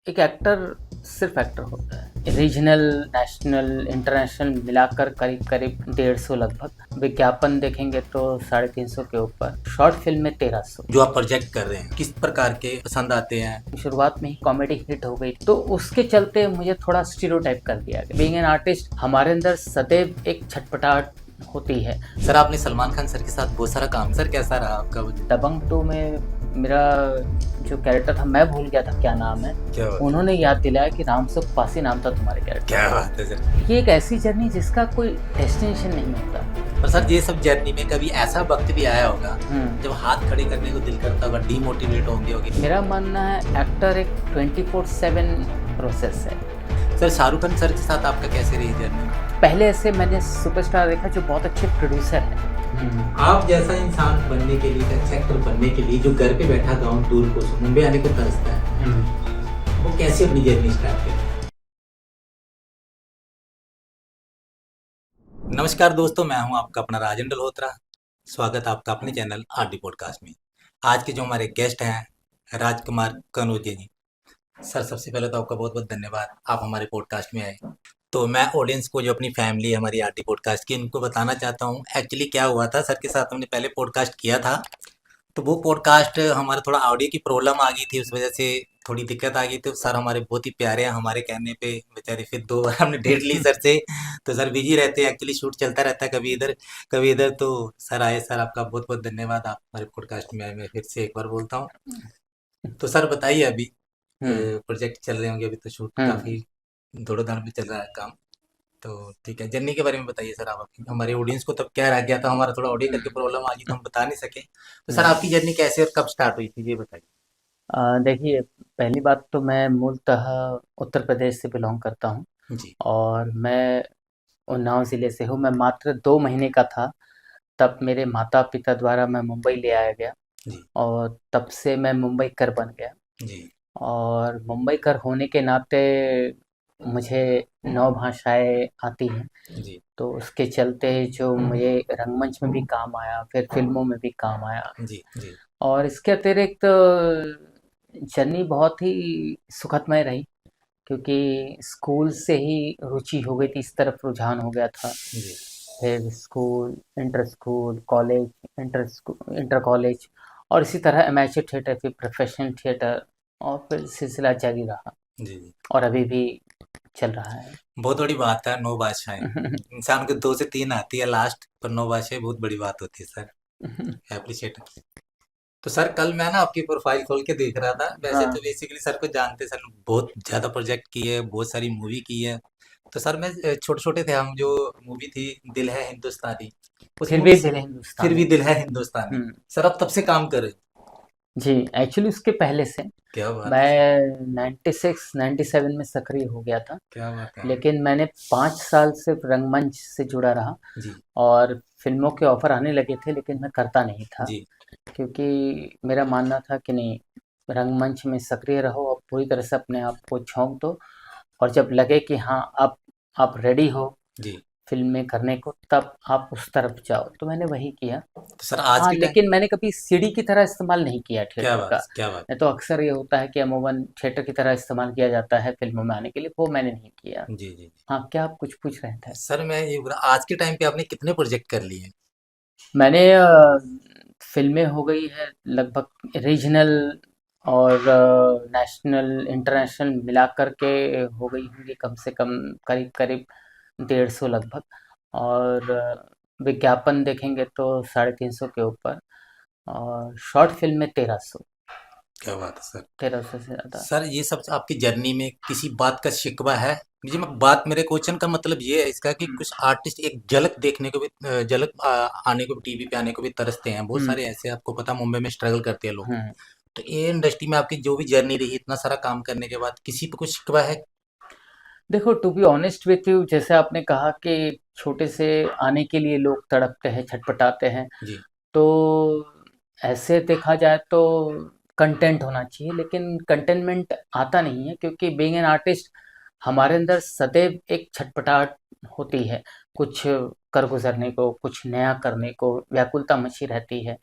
एक एक्टर सिर्फ एक्टर होता है। रीजनल, नेशनल, इंटरनेशनल मिलाकर करीब करीब 150 लगभग। विज्ञापन देखेंगे तो 350 के ऊपर। शॉर्ट फिल्म में 1300। जो आप प्रोजेक्ट कर रहे हैं किस प्रकार के पसंद आते हैं? शुरुआत में ही कॉमेडी हिट हो गई तो उसके चलते मुझे थोड़ा स्टीरियोटाइप कर दिया गया। बीइंग एन आर्टिस्ट हमारे अंदर सदैव एक छटपटाहट होती है। सर आपने सलमान खान सर के साथ बहुत सारा काम, सर कैसा रहा आपका? दबंग 2 में मेरा जो कैरेक्टर था, मैं भूल गया था क्या नाम है। क्या बात, उन्होंने याद दिलाया कि रामसुख पासी नाम था तुम्हारे कैरेक्टर। क्या बात है सर। ये एक ऐसी जर्नी जिसका कोई डेस्टिनेशन नहीं होता। और सर ये सब जर्नी में कभी ऐसा वक्त भी आया होगा जब हम्म। हाथ खड़े करने को दिल करता होगा, डीमोटिवेट होंगे? मेरा मानना है एक्टर एक 24/7 प्रोसेस है। सर शाहरुख खान सर के साथ आपका कैसे रही जर्नी? पहले ऐसे मैंने सुपरस्टार देखा जो बहुत अच्छे प्रोड्यूसर है। आप जैसा इंसान बनने के लिए, अच्छा एक्टर बनने के लिए, जो घर पे बैठा गाँव दूर को मुंबई आने को तरसता है, वो कैसे अपनी जर्नी स्टार्ट करे? नमस्कार दोस्तों, मैं हूं आपका अपना राजेंद्र मल्होत्रा। स्वागत है आपका अपने चैनल आरडी पॉडकास्ट में। आज के जो हमारे गेस्ट हैं राजकुमार कनौजिया जी। सर सबसे पहले तो आपका बहुत बहुत धन्यवाद, आप हमारे पॉडकास्ट में आए। तो मैं ऑडियंस को, जो अपनी फैमिली है हमारी आरडी पॉडकास्ट की, उनको बताना चाहता हूँ एक्चुअली क्या हुआ था। सर के साथ हमने पहले पॉडकास्ट किया था, तो वो पॉडकास्ट हमारा थोड़ा ऑडियो की प्रॉब्लम आ गई थी, उस वजह से थोड़ी दिक्कत आ गई। तो सर हमारे बहुत ही प्यारे हैं, हमारे कहने पे बेचारे फिर 2 बार हमने डेट ली सर से। तो सर बिजी रहते हैं, एक्चुअली शूट चलता रहता है कभी इधर कभी इधर। तो सर आए, सर आपका बहुत बहुत धन्यवाद, आप हमारे पॉडकास्ट में आए, मैं फिर से एक बार बोलता हूँ। तो सर बताइए, अभी हम्म। प्रोजेक्ट चल रहे होंगे, अभी तो शूट हम्म। काफ़ी दौड़ो-धाम पे चल रहा है काम। तो ठीक है, जर्नी के बारे में बताइए सर आप अपनी। हमारे ऑडियंस को तब क्या रह गया था, हमारा थोड़ा ऑडियो करके प्रॉब्लम आ गई तो हम बता नहीं सके। तो सर हम्म। आपकी जर्नी कैसे और कब स्टार्ट हुई थी, ये बताइए। देखिए, पहली बात तो मैं मूलतः उत्तर प्रदेश से बिलोंग करता हूँ। जी, और मैं उन्नाव ज़िले से हूँ। मैं मात्र 2 महीने का था तब मेरे माता पिता द्वारा मैं मुंबई ले आया गया। जी, और तब से मैं मुंबईकर बन गया। जी, और मुंबईकर होने के नाते मुझे 9 भाषाएं आती हैं। जी, तो उसके चलते जो मुझे रंगमंच में भी काम आया, फिर फिल्मों में भी काम आया। जी, जी, और इसके अतिरिक्त जर्नी बहुत ही सुखदमय रही, क्योंकि स्कूल से ही रुचि हो गई थी, इस तरफ रुझान हो गया था। जी। फिर school, inter school, college, inter college, और इसी तरह एमेच्योर थिएटर, फिर प्रोफेशनल थिएटर, और फिर सिलसिला जारी रहा। जी, जी। और अभी भी चल रहा है। बहुत बड़ी बात है 9 भाषाएँ। इंसान को 2 से 3 आती है लास्ट, पर 9 भाषाएँ बहुत बड़ी बात होती है सर। एप्रिशिएट। तो सर कल मैं ना आपकी प्रोफाइल खोल के देख रहा था। वैसे हाँ। तो बेसिकली सर को जानते, सर बहुत ज़्यादा प्रोजेक्ट किए, बहुत सारी मूवी की है। तो सर मैं छोटे-छोटे थे हम, जो मूवी थी दिल है हिंदुस्तानी, उस फिर मूवी भी से दिल फिर हिंदुस्तानी। भी दिल है हिंदुस्तानी। हुँ। सर आप तब से काम कर रहे हैं। जी, एक्चुअली उसके पहले से क्या बात है सर! मैं 96-97 में सक्रिय हो गया था। क्या बात है! लेकिन मैंने 5 साल सिर्फ़ रंगमंच से जुड़ा रहा। जी, और फ़िल्मों के ऑफ़र आने लगे थे, लेकिन मैं करता नहीं था, जी, क्योंकि मेरा मानना था कि नहीं, रंगमंच में सक्रिय रहो और पूरी तरह से अपने आप को झोंक दो। और जब लगे कि हाँ, अब आप रेडी हो जी। फ़िल्में करने को, तब आप उस तरफ जाओ, तो मैंने वही किया। तो सर आज हाँ, के टाइम लेकिन मैंने कभी सीढ़ी की तरह इस्तेमाल नहीं किया क्या थिएटर बात का। है, क्या बात नहीं तो अक्सर ये होता है कि अमूमन थिएटर की तरह इस्तेमाल किया जाता है फ़िल्मों में आने के लिए, वो मैंने नहीं किया। है! जी, जी, जी। हाँ, क्या आप कुछ पूछ रहे थे? सर मैं ये बोल रहा, आज के टाइम पे आपने कितने प्रोजेक्ट कर लिए हैं? मैंने फ़िल्में हो गई है लगभग रीजनल और नेशनल, इंटरनेशनल मिलाकर के हो गई होंगी कम से कम करीब-करीब 150 लगभग। और विज्ञापन देखेंगे तो 350 के ऊपर। और शॉर्ट फ़िल्म में 1300। क्या बात है सर! 1300 से ज़्यादा। सर ये सब आपकी जर्नी में किसी बात का शिकवा है? जी, मैं बात, मेरे क्वेश्चन का मतलब ये है इसका कि हुँ। कुछ आर्टिस्ट एक झलक देखने को भी झलक आने को भी, टीवी पे आने को भी तरसते हैं। बहुत हुँ। सारे ऐसे आपको पता है, मुंबई में स्ट्रगल करते हैं लोग। हुँ। तो ये इंडस्ट्री में आपकी जो भी जर्नी रही, इतना सारा काम करने के बाद किसी पे कुछ शिकवा है? देखो, to be honest with you, जैसे आपने कहा कि छोटे से आने के लिए लोग तड़पते हैं, छटपटाते हैं, जी, तो ऐसे देखा जाए तो कंटेंट होना चाहिए, लेकिन कंटेनमेंट आता नहीं है, क्योंकि बीइंग एन आर्टिस्ट हमारे अंदर सदैव एक छटपटाहट होती है। कुछ कर गुजरने को, कुछ नया करने को व्याकुलता मची रहती है।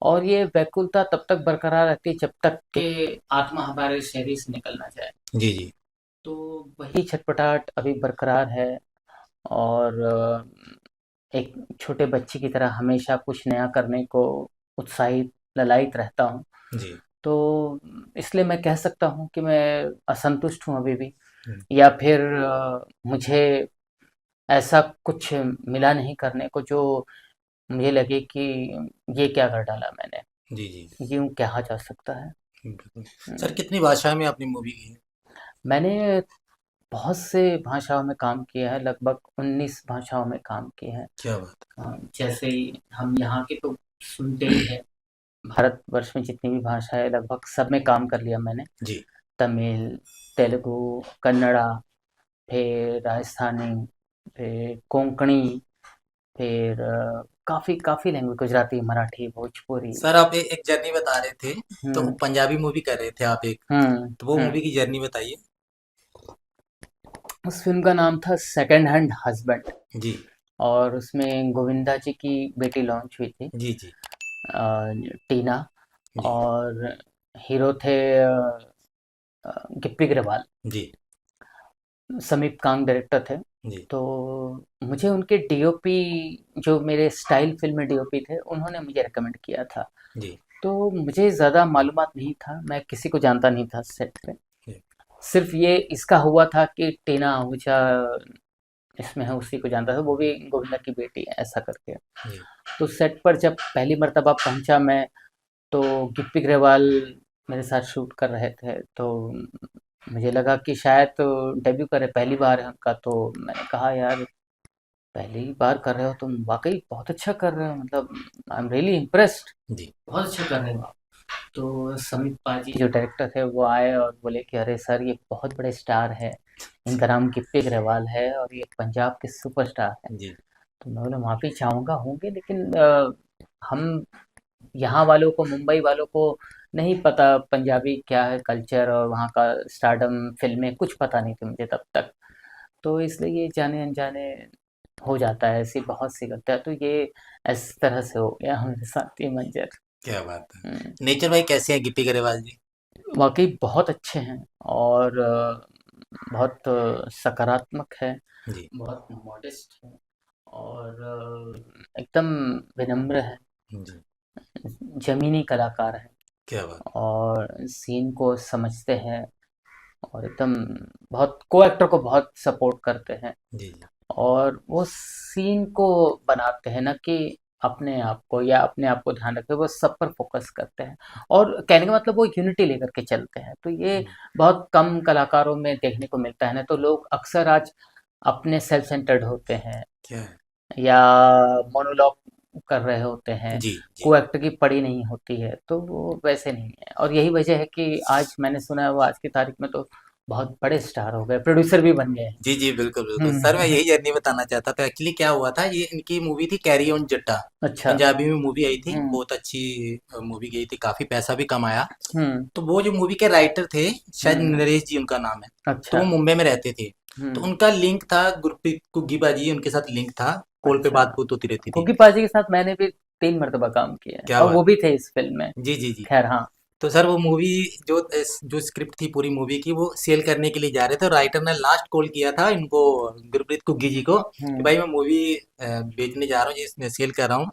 और ये व्याकुलता तब तक बरकरार रहती है जब तक कि आत्मा हमारे शरीर से निकल ना जाए। जी जी। तो वही छटपटाहट अभी बरकरार है। और एक छोटे बच्चे की तरह हमेशा कुछ नया करने को उत्साहित ललायित रहता हूँ। जी। तो इसलिए मैं कह सकता हूँ कि मैं असंतुष्ट हूँ अभी भी, हम्म, या फिर मुझे ऐसा कुछ मिला नहीं करने को जो मुझे लगे कि ये क्या कर डाला मैंने, जी जी। यूँ कहा जा सकता है। बिल्कुल। सर हुँ, कितनी भाषा में आपने मूवी की है? मैंने बहुत से भाषाओं में काम किया है, लगभग 19 भाषाओं में काम किया है। क्या बात जैसे हम यहाँ के तो सुनते ही हैं, भारतवर्ष में जितनी भी भाषा है लगभग सब में काम कर लिया मैंने। है। जी। तमिल, तेलुगु, कन्नड़ा, फिर राजस्थानी, फिर कोंकणी, फिर काफ़ी काफ़ी लैंग्वेज, गुजराती, मराठी, भोजपुरी। सर आप एक जर्नी बता रहे थे, तो हुँ, पंजाबी मूवी कर रहे थे आप एक, हुँ, तो वो हुँ। मूवी की जर्नी बताइए। उस फ़िल्म का नाम था सेकंड हैंड हस्बैंड, जी और उसमें गोविंदा जी की बेटी लॉन्च हुई थी, जी। जी टीना। जी। और हीरो थे गिप्पी ग्रेवाल। जी समीप कांग डायरेक्टर थे। जी। तो मुझे उनके डीओपी, जो मेरे स्टाइल फ़िल्म में डीओपी थे, उन्होंने मुझे रिकमेंड किया था। जी तो मुझे ज़्यादा मालूमात नहीं था, मैं किसी को जानता नहीं था सेट पे। जी। सिर्फ़ ये इसका हुआ था कि टीना आहूजा इसमें है, उसी को जानता था, वो भी गोविंदा की बेटी है, ऐसा करके। जी तो सेट पर जब पहली मर्तबा पहुंचा मैं, तो गिप्पी ग्रेवाल मेरे साथ शूट कर रहे थे। तो मुझे लगा कि शायद तो डेब्यू करे, पहली बार है उनका। तो मैंने कहा, यार पहली बार कर रहे हो तुम, वाकई बहुत अच्छा कर रहे हो, मतलब आई एम रियली इम्प्रेस्ड, जी। बहुत अच्छा कर रहे हो आप। तो समीप पाजी जो डायरेक्टर थे वो आए और बोले कि अरे सर, ये बहुत बड़े स्टार है, इनका नाम गिप्पी ग्रेवाल है और ये पंजाब के सुपरस्टार है। जी तो मैं बोला, माफ़ी चाहूँगा, होंगे, लेकिन हम यहाँ वालों को, मुंबई वालों को नहीं पता पंजाबी क्या है कल्चर, और वहाँ का स्टारडम, फिल्में कुछ पता नहीं थी मुझे तब तक। तो इसलिए ये जाने अनजाने हो जाता है, ऐसी बहुत सी गलतियाँ। तो ये इस तरह से हो गया हमारे साथ ये मंजर। क्या बात है। हम्म, नेचर भाई कैसे हैं गिप्पी गरेवाल जी? वाकई बहुत अच्छे हैं, और बहुत सकारात्मक है, जी बहुत मॉडेस्ट है, और एकदम विनम्र है, जी। ज़मीनी कलाकार हैं, क्या बात। और सीन को समझते हैं, और एकदम बहुत को एक्टर को बहुत सपोर्ट करते हैं, जी जी। और वो सीन को बनाते हैं, ना कि अपने आप को, या अपने आप को ध्यान रखते, वो सब पर फोकस करते हैं। और कहने का मतलब वो यूनिटी लेकर के चलते हैं। तो ये जी। बहुत कम कलाकारों में देखने को मिलता है, ना तो लोग अक्सर आज अपने सेल्फ सेंटर्ड होते हैं, क्या है। या मोनोलॉग कर रहे होते हैं, जी जी। को एक्टर की पड़ी नहीं होती है। तो वो वैसे नहीं है, और यही वजह है कि आज मैंने सुना है वो आज की तारीख में तो बहुत बड़े स्टार हो गए, प्रोड्यूसर भी बन गए हैं। जी जी। बिल्कुल बिल्कुल सर, मैं हम्म। यही जर्नी बताना चाहता था। एक्चुअली क्या हुआ था, ये इनकी मूवी थी कैरी ऑन जट्टा। अच्छा। पंजाबी में मूवी आई थी, हम्म, बहुत अच्छी मूवी गई थी, काफी पैसा भी कमाया। हम्म, तो वो जो मूवी के राइटर थे, शायद हम्म। नरेश जी उनका नाम है। तो अच्छा। वो मुंबई में रहते थे। तो हम्म। उनका लिंक था गुरप्रीत कुग्गी बाजी, उनके साथ लिंक था। कॉल पे अच्छा। बात बहुत होती रहती थी। गुग्गी पाजी के साथ मैंने भी 3 मरतबा काम किया है, क्या और वो बात। भी थे इस फिल्म में। जी जी जी। खैर, हाँ। तो सर वो मूवी, जो जो स्क्रिप्ट थी पूरी मूवी की, वो सेल करने के लिए जा रहे थे, और राइटर ने लास्ट कॉल किया था इनको, गुरप्रीत कुग्गी जी को, कि हम्म। भाई मैं मूवी बेचने जा रहा हूँ, जिसमें सेल कर रहा हूँ।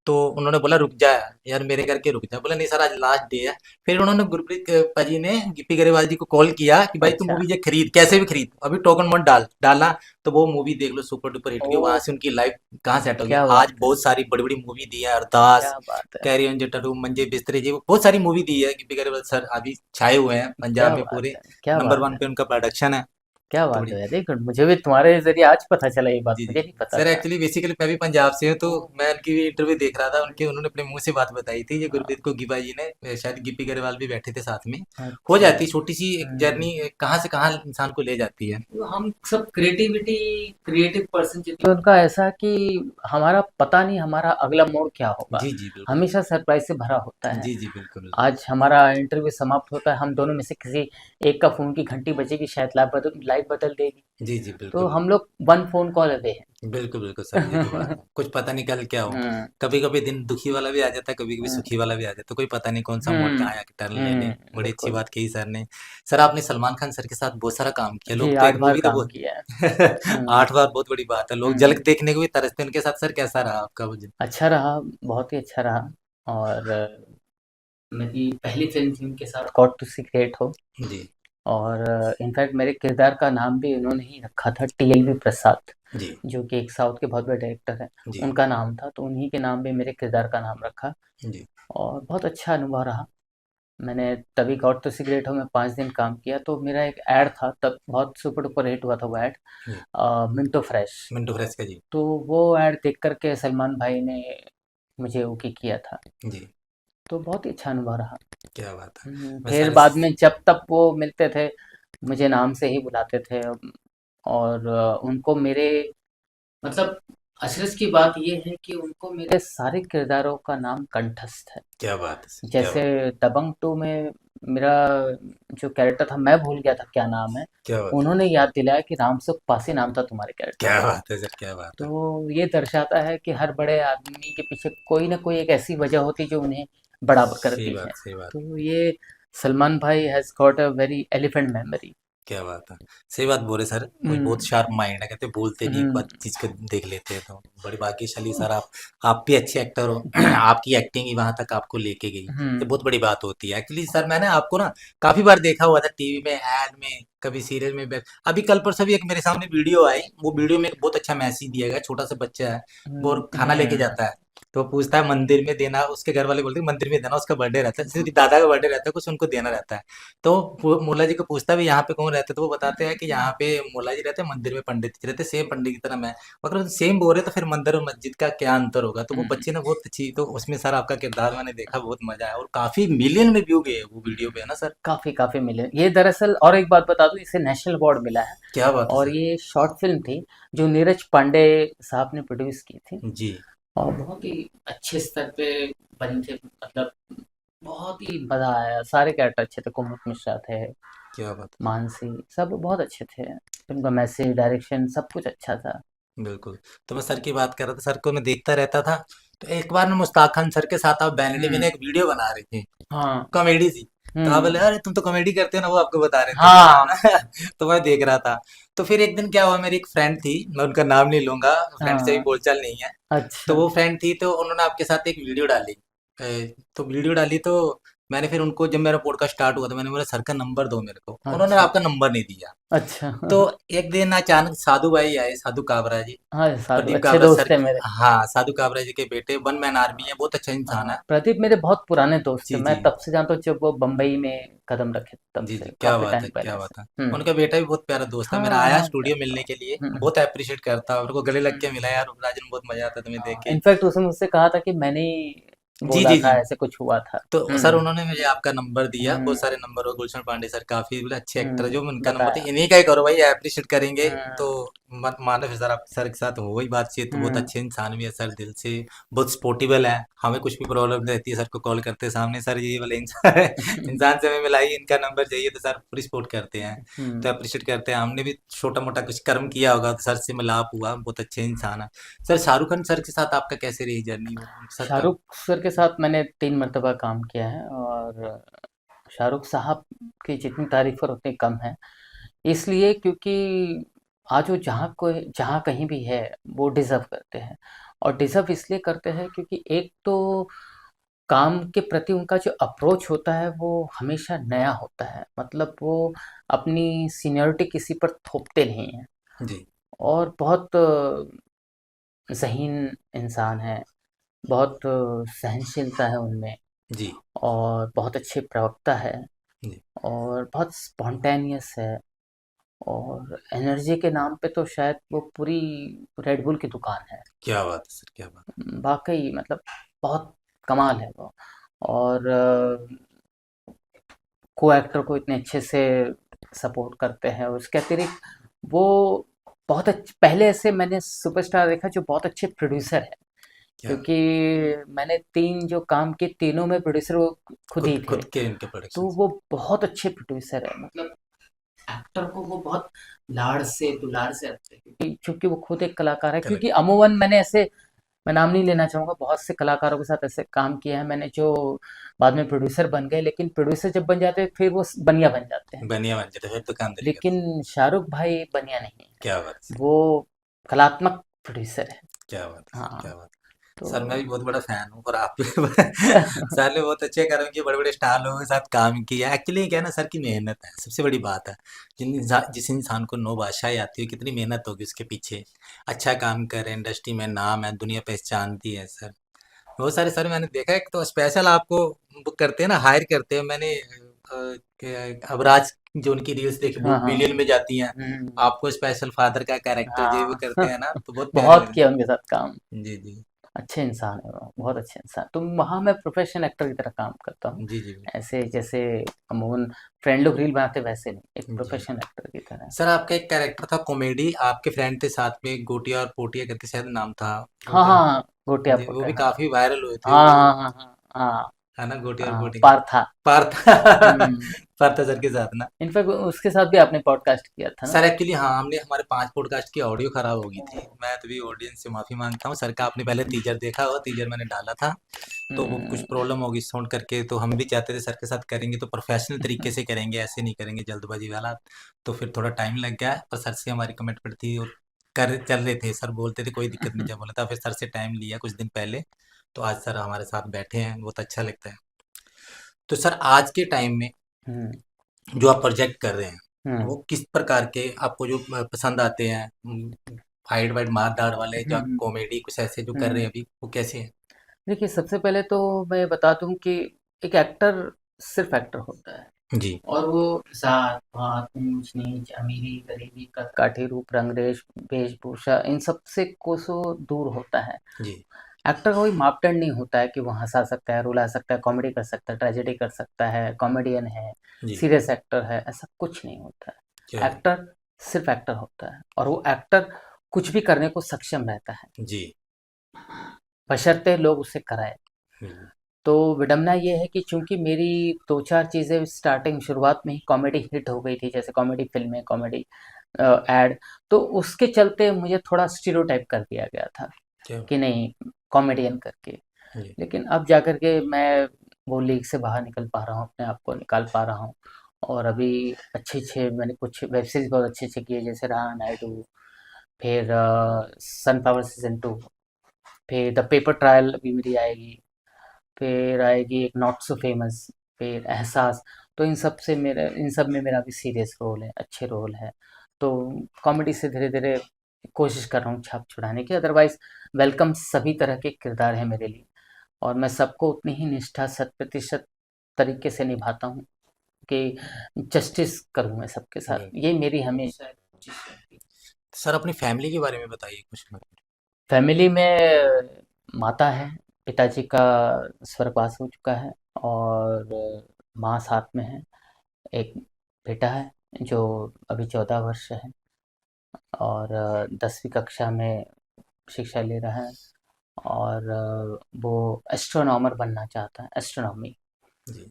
तो उन्होंने बोला रुक जा यार, मेरे करके रुक जा। बोला नहीं सर, आज लास्ट डे है। फिर उन्होंने गुरप्रीत पाजी ने गिप्पी गरेवाल जी को कॉल किया कि भाई तू अच्छा। मूवी ये खरीद, कैसे भी खरीद, अभी टोकन मत डालना। तो वो मूवी देख लो, सुपर डुपर हिट गई। वहां ओ, से उनकी लाइफ कहाँ सेट हो गई। क्या आज बात है, बहुत सारी बड़ी बड़ी मूवी दी है, क्या अरदास, बात है, कैरी ऑन जट्टा टू, मंजे बिस्तरे जी, बहुत सारी मूवी दी है गिप्पी गरेवाल सर। अभी छाए हुए हैं पंजाब क्या में बात पूरे। है, क्या नंबर बात वन है, पे उनका प्रोडक्शन है। क्या तो बात बड़ी। है, वेरी गुड। मुझे भी तुम्हारे जरिए आज पता चला, ये बात जी, मुझे जी। नहीं पता सर था। एक्चुअली बेसिकली मैं भी पंजाब से हूँ, तो ओ, मैं उनकी भी इंटरव्यू देख रहा था। उनके उन्होंने अपने मुँह से बात बताई थी, ये हाँ, गुरप्रीत को गिबा जी ने, शायद गिप्पी गरेवाल भी बैठे थे साथ में। हो अच्छा। जाती छोटी सी एक जर्नी, कहाँ से कहाँ इंसान को ले जाती है। तो हम सब क्रिएटिविटी, क्रिएटिव पर्सन जितने, उनका ऐसा कि हमारा पता नहीं हमारा अगला मोड़ क्या होगा, जी, जी, बिल्कुल। हमेशा सरप्राइज से भरा होता है। जी, जी, बिल्कुल, बिल्कुल। आज हमारा इंटरव्यू समाप्त होता है, हम दोनों में से किसी एक का फ़ोन की घंटी बजेगी, शायद लाइव लाइफ बदल देगी। जी जी, तो बिल्कुल हम लोग वन फोन कॉल अवे बिल्कुल बिल्कुल सर, ये तो बात हैं। है, कुछ पता नहीं कल क्या हो। हम्म। कभी कभी दिन दुखी वाला भी आ जाता है, कभी कभी हम्म। सुखी वाला भी आ जाता है, कोई पता नहीं कौन सा मोड़ हम्म। कहाँ आके टर्न ले ले। बड़ी अच्छी बिल्कुल। बात कही सर ने। सर आपने सलमान खान सर के साथ बहुत सारा काम किया, जी, लोग तो एक 8 बार मूवी तो काम बहुत किया है। हम्म। 8 बार बहुत बड़ी बात है, लोग हम्म। जल्द देखने को भी तरसते हैं उनके साथ। सर कैसा रहा आपका वो अच्छा रहा, बहुत ही अच्छा रहा। और मेरी पहली फिल्म थी उनके साथ, गॉट टू सी ग्रेट हो। जी और इनफैक्ट मेरे किरदार का नाम भी उन्होंने ही रखा था, टीएलवी प्रसाद, जी जो कि एक साउथ के बहुत बड़े डायरेक्टर हैं। जी उनका नाम था, तो उन्हीं के नाम पे मेरे किरदार का नाम रखा। जी और बहुत अच्छा अनुभव रहा। मैंने तभी गॉट टू सी ग्रेट हो में 5 दिन काम किया। तो मेरा एक ऐड था, तब बहुत सुपर डुपर हिट हुआ था वो ऐड, जी। Minto fresh. मिंटू फ्रेश का जी। तो वो ऐड देख करके सलमान भाई ने मुझे ओके किया था। जी, तो बहुत ही अच्छा अनुभव रहा। क्या बात है। मैं फिर सर बाद में जब तब वो मिलते थे, मुझे नाम से ही बुलाते थे। और उनको मेरे, मतलब अचरज की बात ये है कि उनको मेरे सारे किरदारों का नाम कंठस्थ है। क्या बात है सर, क्या जैसे बात। दबंग 2 में मेरा जो कैरेक्टर था, मैं भूल गया था क्या नाम है। क्या बात है। उन्होंने याद दिलाया कि रामसुख पासी नाम था तुम्हारे कैरेक्टर क्या का। बात है सर, क्या बात तो है। ये दर्शाता है कि हर बड़े आदमी के पीछे कोई ना कोई एक ऐसी वजह होती है जो उन्हें बड़ा सही करती है। बात, सही बात। तो ये सलमान भाई has got a very elephant memory. क्या बात है। सही बात बोले सर, कोई बहुत हम्म। शार्प माइंड है, कहते बोलते नहीं, एक बार हम्म। चीज को देख लेते हैं। तो बड़ी भाग्यशाली सर आप भी अच्छे एक्टर हो। आपकी एक्टिंग ही वहां तक आपको लेके गई, ये हम्म। बहुत बड़ी बात होती है। एक्चुअली सर मैंने आपको ना काफी बार देखा हुआ था, टीवी में, एड में, कभी सीरियल में अभी कल परसों भी एक मेरे सामने वीडियो आई। वो वीडियो में एक बहुत अच्छा मैसेज दिया गया। छोटा सा बच्चा है, वो खाना लेके हम्म। जाता है, तो पूछता है मंदिर में देना। उसके घर वाले बोलते हैं मंदिर में देना, उसका बर्थडे रहता है, सिर्फ दादा का बर्थडे रहता है, कुछ उनको देना रहता है। तो वो मुल्ला जी को पूछता भी यहाँ पे कौन रहते, तो वो बताते हैं कि यहाँ पे मुल्ला जी रहते हैं, मंदिर में पंडित जी रहते हैं, सेम पंडित की तरह मैं। मगर सेम बोल रहे तो फिर मंदिर और मस्जिद का क्या अंतर होगा। तो वो हम्म। बच्चे ने बहुत अच्छी, तो उसमें सर आपका किरदार मैंने देखा, बहुत मजा आया, और काफी मिलियन में व्यू गए वो वीडियो पे, है ना सर। काफ़ी काफ़ी मिले ये दरअसल। और एक बात बता दूं, इसे नेशनल अवार्ड मिला है। क्या बात है और सर। ये शॉर्ट फिल्म थी जो नीरज पांडे साहब ने प्रोड्यूस की थी। जी। और बहुत ही अच्छे स्तर पे बनी थी, मतलब बहुत ही मज़ा आया। सारे कैरेक्टर अच्छे थे, कुमुद मिश्रा थे, क्या बात मानसी, सब बहुत अच्छे थे। फिल्म का मैसेज, डायरेक्शन, सब कुछ अच्छा था। है, बिल्कुल। तो मैं सर की बात कर रहा था, सर को मैं देखता रहता था। तो एक बार ना मुस्ताक खान सर के साथ आप बैनडी में हम्म। ना एक वीडियो बना रहे थे, हाँ। कॉमेडी सी। तो आप बोले हम्म। अरे तुम तो कॉमेडी करते हो ना, वो आपको बता रहे थे, है हाँ। ना। तो मैं देख रहा था। तो फिर एक दिन क्या हुआ, मेरी एक फ्रेंड थी, मैं उनका नाम नहीं लूंगा, फ्रेंड से भी हाँ। बोलचाल नहीं है। तो अच्छा। वो फ्रेंड थी, तो उन्होंने आपके साथ एक वीडियो डाली। तो वीडियो डाली, तो मैंने फिर उनको, जब मेरा पॉडकास्ट स्टार्ट हुआ, तो मैंने बोला सर का नंबर दो मेरे को, उन्होंने अच्छा। आपका नंबर नहीं दिया। अच्छा। तो एक दिन अचानक साधु भाई आए, साधु काबरा जी, हाँ, साधु प्रदीप अच्छे काबरा दोस्त सर। थे मेरे। हाँ, साधु काबरा जी के बेटे, वन मैन आर्मी है, बहुत अच्छा इंसान हाँ, है। प्रदीप मेरे बहुत पुराने दोस्त थे। जी मैं जी तब से जानता हूँ जब वो बम्बई में कदम रखे थे, तब जी से जी, क्या काफी बात है, टाइम क्या पहले से। बात है। हम्म। उनका बेटा भी बहुत प्यारा दोस्त है मेरा, हाँ आया हाँ, स्टूडियो जानता मिलने हूँ। के लिए, हम्म। बहुत अप्रिशिएट करता है, मेरे को गले लग के मिला यार राजन, बहुत मजा आता है तुम्हें देख के। इनफैक्ट उसने मुझसे कहा था कि मैंने ही जी बोला जी जी। था, ऐसे कुछ हुआ था। तो सर हम्म। उन्होंने मुझे आपका नंबर दिया, बहुत हम्म। सारे नंबर हो, गुलशन पांडे सर काफी बोले अच्छे एक्टर है, जो उनका नंबर था, बताया। इन्हीं का ही करो भाई, अप्रिशिएट करेंगे। तो हम्म। मत मानो फिर सर, आप सर के साथ हो गई बातचीत, तो बहुत हम्म। अच्छे इंसान भी है सर, दिल से बहुत स्पोर्टेबल है। हमें कुछ भी प्रॉब्लम रहती है सर को कॉल करते हैं, सामने सर ये वाले इंसान है, इंसान से हमें मिलाई, इनका नंबर चाहिए, तो सर पूरी सपोर्ट करते हैं। तो हम्म। अप्रिशिएट करते हैं, हमने भी छोटा मोटा कुछ कर्म किया होगा, तो सर से मिलाप हुआ, बहुत अच्छे इंसान है। सर शाहरुख खान सर के साथ आपका कैसे रही जर्नी, वो उनके साथ का। शाहरुख सर के साथ मैंने 3 मरतबा काम किया है। और शाहरुख साहब की जितनी तारीफ और उतनी कम है। इसलिए क्योंकि आज वो जहाँ कहीं भी है, वो डिज़र्व करते हैं। और डिज़र्व इसलिए करते हैं क्योंकि एक तो काम के प्रति उनका जो अप्रोच होता है वो हमेशा नया होता है। मतलब वो अपनी सीनियरिटी किसी पर थोपते नहीं हैं। जी और बहुत ज़हीन इंसान है, बहुत सहनशीलता है उनमें। जी और बहुत अच्छे प्रवक्ता है। जी। और बहुत स्पॉन्टेनियस है। और एनर्जी के नाम पे तो शायद वो पूरी रेड बुल की दुकान है। क्या बात है सर, क्या बात। वाक़ई मतलब बहुत कमाल है वो। और को एक्टर को इतने अच्छे से सपोर्ट करते हैं। उसके अतिरिक्त वो पहले ऐसे मैंने सुपरस्टार देखा जो बहुत अच्छे प्रोड्यूसर हैं। क्या क्योंकि मैंने 3 जो काम किए, तीनों में प्रोड्यूसर वो खुद ही खुद थे। खुद के इनके तो प्रोडक्शंस। वो बहुत अच्छे प्रोड्यूसर हैं। मतलब एक्टर को वो बहुत लाड़ से दुलार से रखते हैं, क्योंकि चूंकि वो खुद एक कलाकार है। क्योंकि करेक्ट। अमूमन मैंने ऐसे, मैं नाम नहीं लेना चाहूंगा, बहुत से कलाकारों के साथ ऐसे काम किया है मैंने जो बाद में प्रोड्यूसर बन गए, लेकिन प्रोड्यूसर जब बन जाते हैं फिर वो बनिया बन जाते हैं। बनिया बन जाते फिर तो काम दरी करते। लेकिन शाहरुख भाई बनिया नहीं है, क्या बात सर। वो कलात्मक प्रोड्यूसर है। क्या बात है सर, हाँ। क्या बात। तो सर मैं भी बहुत बड़ा फैन हूँ और आप भी सर ने बहुत अच्छे कारण कि बड़े बड़े स्टार लोगों के साथ काम किया। एक्चुअली क्या है ना सर की मेहनत है सबसे बड़ी बात है। जिस इंसान को 9 भाषाएं आती है कितनी मेहनत होगी उसके पीछे। अच्छा काम कर रहे हैं, इंडस्ट्री में नाम है, दुनिया पहचानती है सर। बहुत सारे सर मैंने देखा है तो स्पेशल आपको बुक करते हैं ना, हायर करते हैं। मैंने अब राज जो उनकी रील्स देखी हाँ हाँ। बिलियन में जाती हैं। हम्म। आपको स्पेशल फादर का कैरेक्टर जो भी हाँ। करते हैं ना तो बहुत प्यारे बहुत लगे। किया उनके साथ काम। जी जी। अच्छे इंसान है वो, बहुत अच्छे इंसान। तो वहाँ मैं प्रोफेशनल एक्टर की तरह काम करता हूँ। जी जी। ऐसे जैसे अमूमन फ्रेंड लोग रील बनाते वैसे नहीं, एक जी प्रोफेशनल एक्टर की तरह। सर आपका एक कैरेक्टर था कॉमेडी, आपके फ्रेंड थे साथ में गोटिया और पोटिया करके शायद नाम था। वो हाँ का हाँ, गोटिया जी वो पोटे, भी हाँ। काफी वायरल हुए थे हाँ वो। हाँ हाँ हाँ हाँ। है ना गोटिया और हाँ, पोटिया। पार्था। पार्थ हम्म। पार्थ सर के साथ ना। इनफैक्ट उसके साथ भी आपने पॉडकास्ट किया था ना। सर एक्चुअली हाँ हमने हमारे 5 पॉडकास्ट की ऑडियो खराब हो गई थी। मैं तो भी ऑडियंस से माफी मांगता हूँ सर का। आपने पहले टीजर देखा होगा, टीजर मैंने डाला था तो वो कुछ हम्म। प्रॉब्लम होगी साउंड करके। तो हम भी चाहते थे सर के साथ करेंगे तो प्रोफेशनल तरीके से करेंगे, ऐसे नहीं करेंगे जल्दबाजी वाला। तो फिर थोड़ा टाइम लग गया पर सर से हमारी कमिटमेंट थी और कर चल रहे थे। सर बोलते थे कोई दिक्कत नहीं, जब बोला था फिर सर से टाइम लिया कुछ दिन पहले। तो आज सर हमारे साथ बैठे हैं, बहुत अच्छा लगता है। तो सर आज के टाइम में हम्म। जो आप प्रोजेक्ट कर रहे हैं हम्म। वो किस प्रकार के आपको जो पसंद आते हैं? फाइट वाइट मार धाड़ वाले जो हम्म। कॉमेडी कुछ ऐसे जो कर रहे हम्म। हैं अभी वो कैसे हैं? देखिए, सबसे पहले तो मैं बता दूं कि एक एक्टर सिर्फ एक्टर होता है। जी और वो जात पात ऊंच नीच अमीरी गरीबी कद काठी रूप रंग रेश वेशभूषा इन सब से कोसों दूर होता है। जी एक्टर का कोई मापदंड नहीं होता है कि वो हंसा सकता है, रुला सकता है, कॉमेडी कर सकता है, ट्रेजेडी कर सकता है, कॉमेडियन है, जी। सीरियस एक्टर है, ऐसा कुछ नहीं होता क्या है। बात। एक्टर सिर्फ एक्टर होता है, और वो एक्टर कुछ भी करने को सक्षम रहता है, जी बशर्ते लोग उसे कराए। बिल्कुल। तो विडंबना ये है कि चूंकि मेरी दो चार चीज़ें स्टार्टिंग शुरुआत में ही कॉमेडी हिट हो गई थी, जैसे कॉमेडी फिल्में, कॉमेडी एड, तो उसके चलते मुझे थोड़ा स्टीरियोटाइप कर दिया गया था क्या। कि नहीं, कॉमेडियन करके। जी लेकिन अब जाकर के मैं वो लीग से बाहर निकल पा रहा हूँ, अपने आप को निकाल पा रहा हूँ। और अभी अच्छे अच्छे मैंने कुछ वेब सीरीज बहुत अच्छे अच्छे किए, जैसे राणा नायडू, फिर सनफ्लावर सीजन 2, फिर द पेपर ट्रायल अभी मेरी आएगी, फिर आएगी एक नॉट सो फेमस, फिर एहसास। तो इन सब में मेरा भी सीरियस रोल है, अच्छे रोल है। तो कॉमेडी से धीरे धीरे कोशिश कर रहा हूँ छाप छुड़ाने की। अदरवाइज वेलकम सभी तरह के किरदार हैं मेरे लिए, और मैं सबको उतनी ही निष्ठा 100% तरीके से निभाता हूँ कि जस्टिस करूँ मैं सबके साथ। बिल्कुल। ये मेरी हमेशा कोशिश रहती है। सर अपनी फैमिली के बारे में बताइए कुछ मतलब। फैमिली में माता है, पिताजी का स्वर्गवास हो चुका है, और माँ साथ में है। एक बेटा है जो अभी 14 वर्ष है, और 10वीं कक्षा में शिक्षा ले रहा है। और वो एस्ट्रोनॉमर बनना चाहता है, एस्ट्रोनॉमी। जी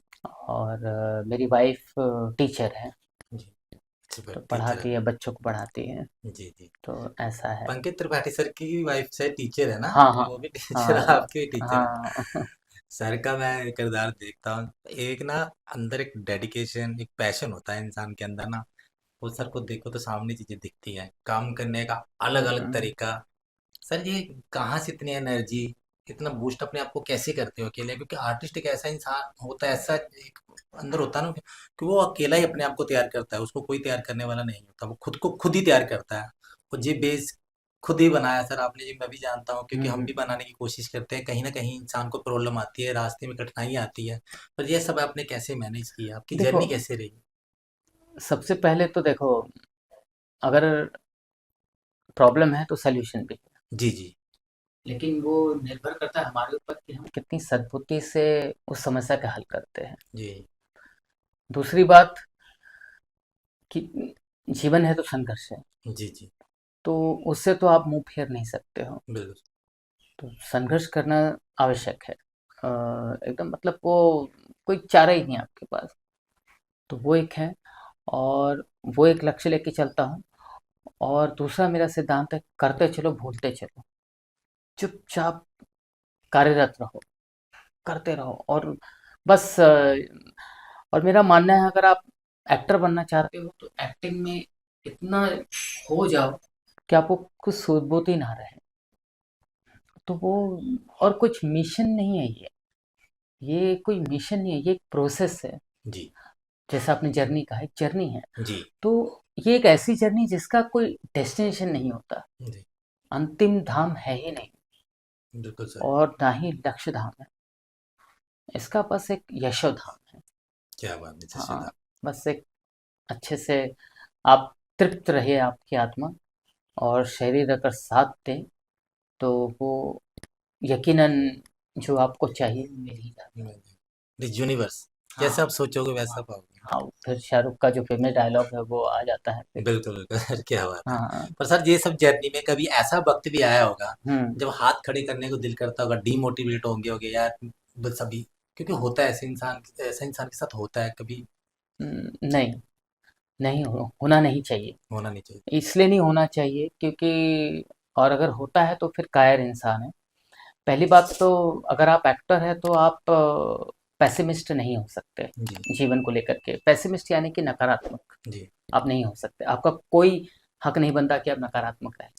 और मेरी वाइफ टीचर है, जी। अच्छा तो टीचर पढ़ाती है। है, बच्चों को पढ़ाती है। जी जी। तो ऐसा है। पंकज त्रिपाठी सर की वाइफ से टीचर है ना, हाँ तो हाँ वो भी टीचर है हाँ आपके भी टीचर है। हाँ। सर का मैं किरदार देखता हूँ एक ना, अंदर एक डेडिकेशन एक पैशन होता है इंसान के अंदर ना। वो सर को देखो तो सामने चीजें दिखती हैं, काम करने का अलग अलग तरीका। सर ये कहाँ से इतनी एनर्जी, इतना बूस्ट अपने आप को कैसे करते हो अकेले? क्योंकि आर्टिस्ट एक ऐसा इंसान होता है, ऐसा एक अंदर होता है ना कि वो अकेला ही अपने आप को तैयार करता है, उसको कोई तैयार करने वाला नहीं होता, वो खुद को खुद ही तैयार करता है। और ये बेस खुद ही बनाया सर आपने, ये मैं भी जानता हूँ क्योंकि हम भी बनाने की कोशिश करते हैं। कहीं ना कहीं इंसान को प्रॉब्लम आती है, रास्ते में कठिनाई आती है, पर ये सब आपने कैसे मैनेज किया, आपकी देखो, जर्नी कैसे रही? सबसे पहले तो देखो, अगर प्रॉब्लम है तो सॉल्यूशन भी है। जी जी। लेकिन वो निर्भर करता है हमारे ऊपर कि हम कितनी सद्बुद्धि से उस समस्या का हल करते हैं। जी दूसरी बात कि जीवन है तो संघर्ष है, जी जी। तो उससे तो आप मुंह फेर नहीं सकते हो। बिल्कुल। तो संघर्ष करना आवश्यक है, एकदम, मतलब वो कोई चारा ही नहीं आपके पास। तो वो एक है। और वो एक लक्ष्य लेके चलता हूँ। और दूसरा मेरा सिद्धांत है, करते चलो भूलते चलो। चुपचाप कार्यरत रहो, करते रहो। और बस और मेरा मानना है, अगर आप एक्टर बनना चाहते हो तो एक्टिंग में इतना हो जाओ कि आपको कुछ सुध-बुध ही ना रहे। तो वो, और कुछ मिशन नहीं है ये कोई मिशन नहीं है, ये एक प्रोसेस है। जी। जैसा आपने जर्नी कहा, एक जर्नी है। जी। तो ये एक ऐसी जर्नी जिसका कोई डेस्टिनेशन नहीं होता, जी। अंतिम धाम है ही नहीं, बिल्कुल सही। और ना ही लक्ष्य धाम है। इसका बस एक यशोधाम है। क्या बात है हाँ, जशीदा। बस एक अच्छे से आप तृप्त रहिए, आपकी आत्मा और शरीर अगर साथ दे तो वो यकीनन जो आपको चाहिए वो मिल ही जाता है। दिस यूनिवर्स, जैसा आप हाँ, सोचोगे वैसा हाँ, पाओगे। हाँ, फिर शाहरुख का जो फेमस डायलॉग है वो आ जाता है फिर। बिल्कुल बिल्कुल सर, क्या बात है। हाँ। पर सर ये सब जर्नी में कभी ऐसा वक्त भी आया होगा हुँ। जब हाथ खड़े करने को दिल करता होगा, डीमोटिवेट होंगे यार, बस अभी, क्योंकि होता है ऐसे इंसान के साथ होता है कभी। नहीं, नहीं होना नहीं चाहिए। होना नहीं चाहिए। इसलिए नहीं होना चाहिए क्योंकि, और अगर होता है तो फिर कायर इंसान है। पहली बात तो, अगर आप एक्टर हैं तो आप पेसिमिस्ट नहीं हो सकते जी। जीवन को लेकर के। पेसिमिस्ट यानी कि नकारात्मक जी। आप नहीं हो सकते। आपका कोई हक नहीं बनता कि आप नकारात्मक रहें।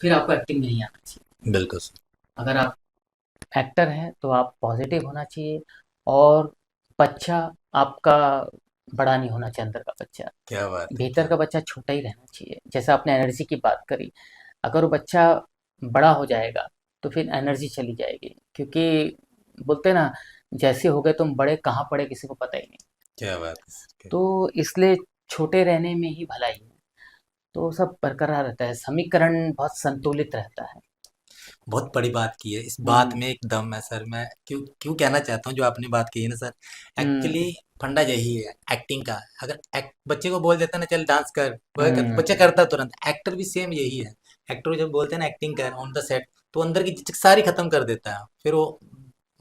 फिर आपको एक्टिंग नहीं आना चाहिए। बिल्कुल सर। अगर आप एक्टर हैं तो आप पॉजिटिव होना चाहिए। और बच्चा आपका बड़ा नहीं होना चाहिए, अंदर का बच्चा, क्या बात है, भीतर क्या का बात। बच्चा छोटा ही रहना चाहिए। जैसे आपने एनर्जी की बात करी, अगर वो बच्चा बड़ा हो जाएगा तो फिर एनर्जी चली जाएगी, क्योंकि बोलते हैं ना, जैसे हो गए तुम बड़े, कहाँ पड़े किसी को पता ही नहीं। क्या बात है सर, तो इसलिए छोटे रहने में ही भलाई है। तो सब बरकरार रहता है, समीकरण बहुत संतुलित रहता है। बहुत बड़ी बात की है। इस बात हम्म। में एकदम है सर, मैं क्यों क्यों कहना चाहता हूँ जो आपने बात की है ना सर। एक्चुअली हम्म। फंडा यही है एक्टिंग का। अगर बच्चे को बोल देता ना चल डांस कर, बच्चा हम्म। करता तुरंत। एक्टर भी सेम यही है। एक्टर को जब बोलते हैं ना एक्टिंग कर ऑन द सेट, तो अंदर की झिझक सारी खत्म कर देता है। फिर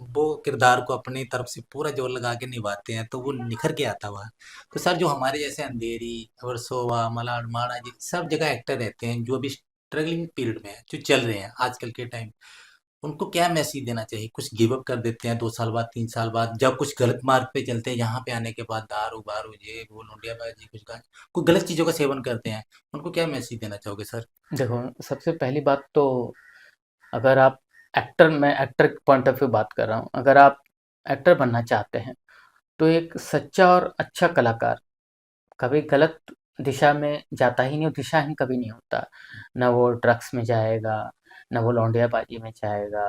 वो किरदार को अपनी तरफ से पूरा जोर लगा के निभाते हैं तो वो निखर के आता हुआ। तो सर जो हमारे जैसे अंधेरी, वर्सोवा, मलाड, माड़ा जी सब जगह एक्टर रहते हैं जो अभी स्ट्रगलिंग पीरियड में है, जो चल रहे हैं आजकल के टाइम, उनको क्या मैसेज देना चाहिए? कुछ गिव अप कर देते हैं 2 साल बाद, 3 साल बाद, जब कुछ गलत मार्ग पे चलते हैं, यहाँ पे आने के बाद दारू वारू, ये वो लौंडियाबाजी, कुछ कोई गलत चीजों का सेवन करते हैं, उनको क्या मैसेज देना चाहोगे सर? देखो, सबसे पहली बात तो, अगर आप एक्टर, मैं एक्टर के पॉइंट ऑफ व्यू बात कर रहा हूँ, अगर आप एक्टर बनना चाहते हैं तो एक सच्चा और अच्छा कलाकार कभी गलत दिशा में जाता ही नहीं, और दिशाहीन कभी नहीं होता। ना वो ड्रग्स में जाएगा, ना वो लौंडियाबाजी में जाएगा,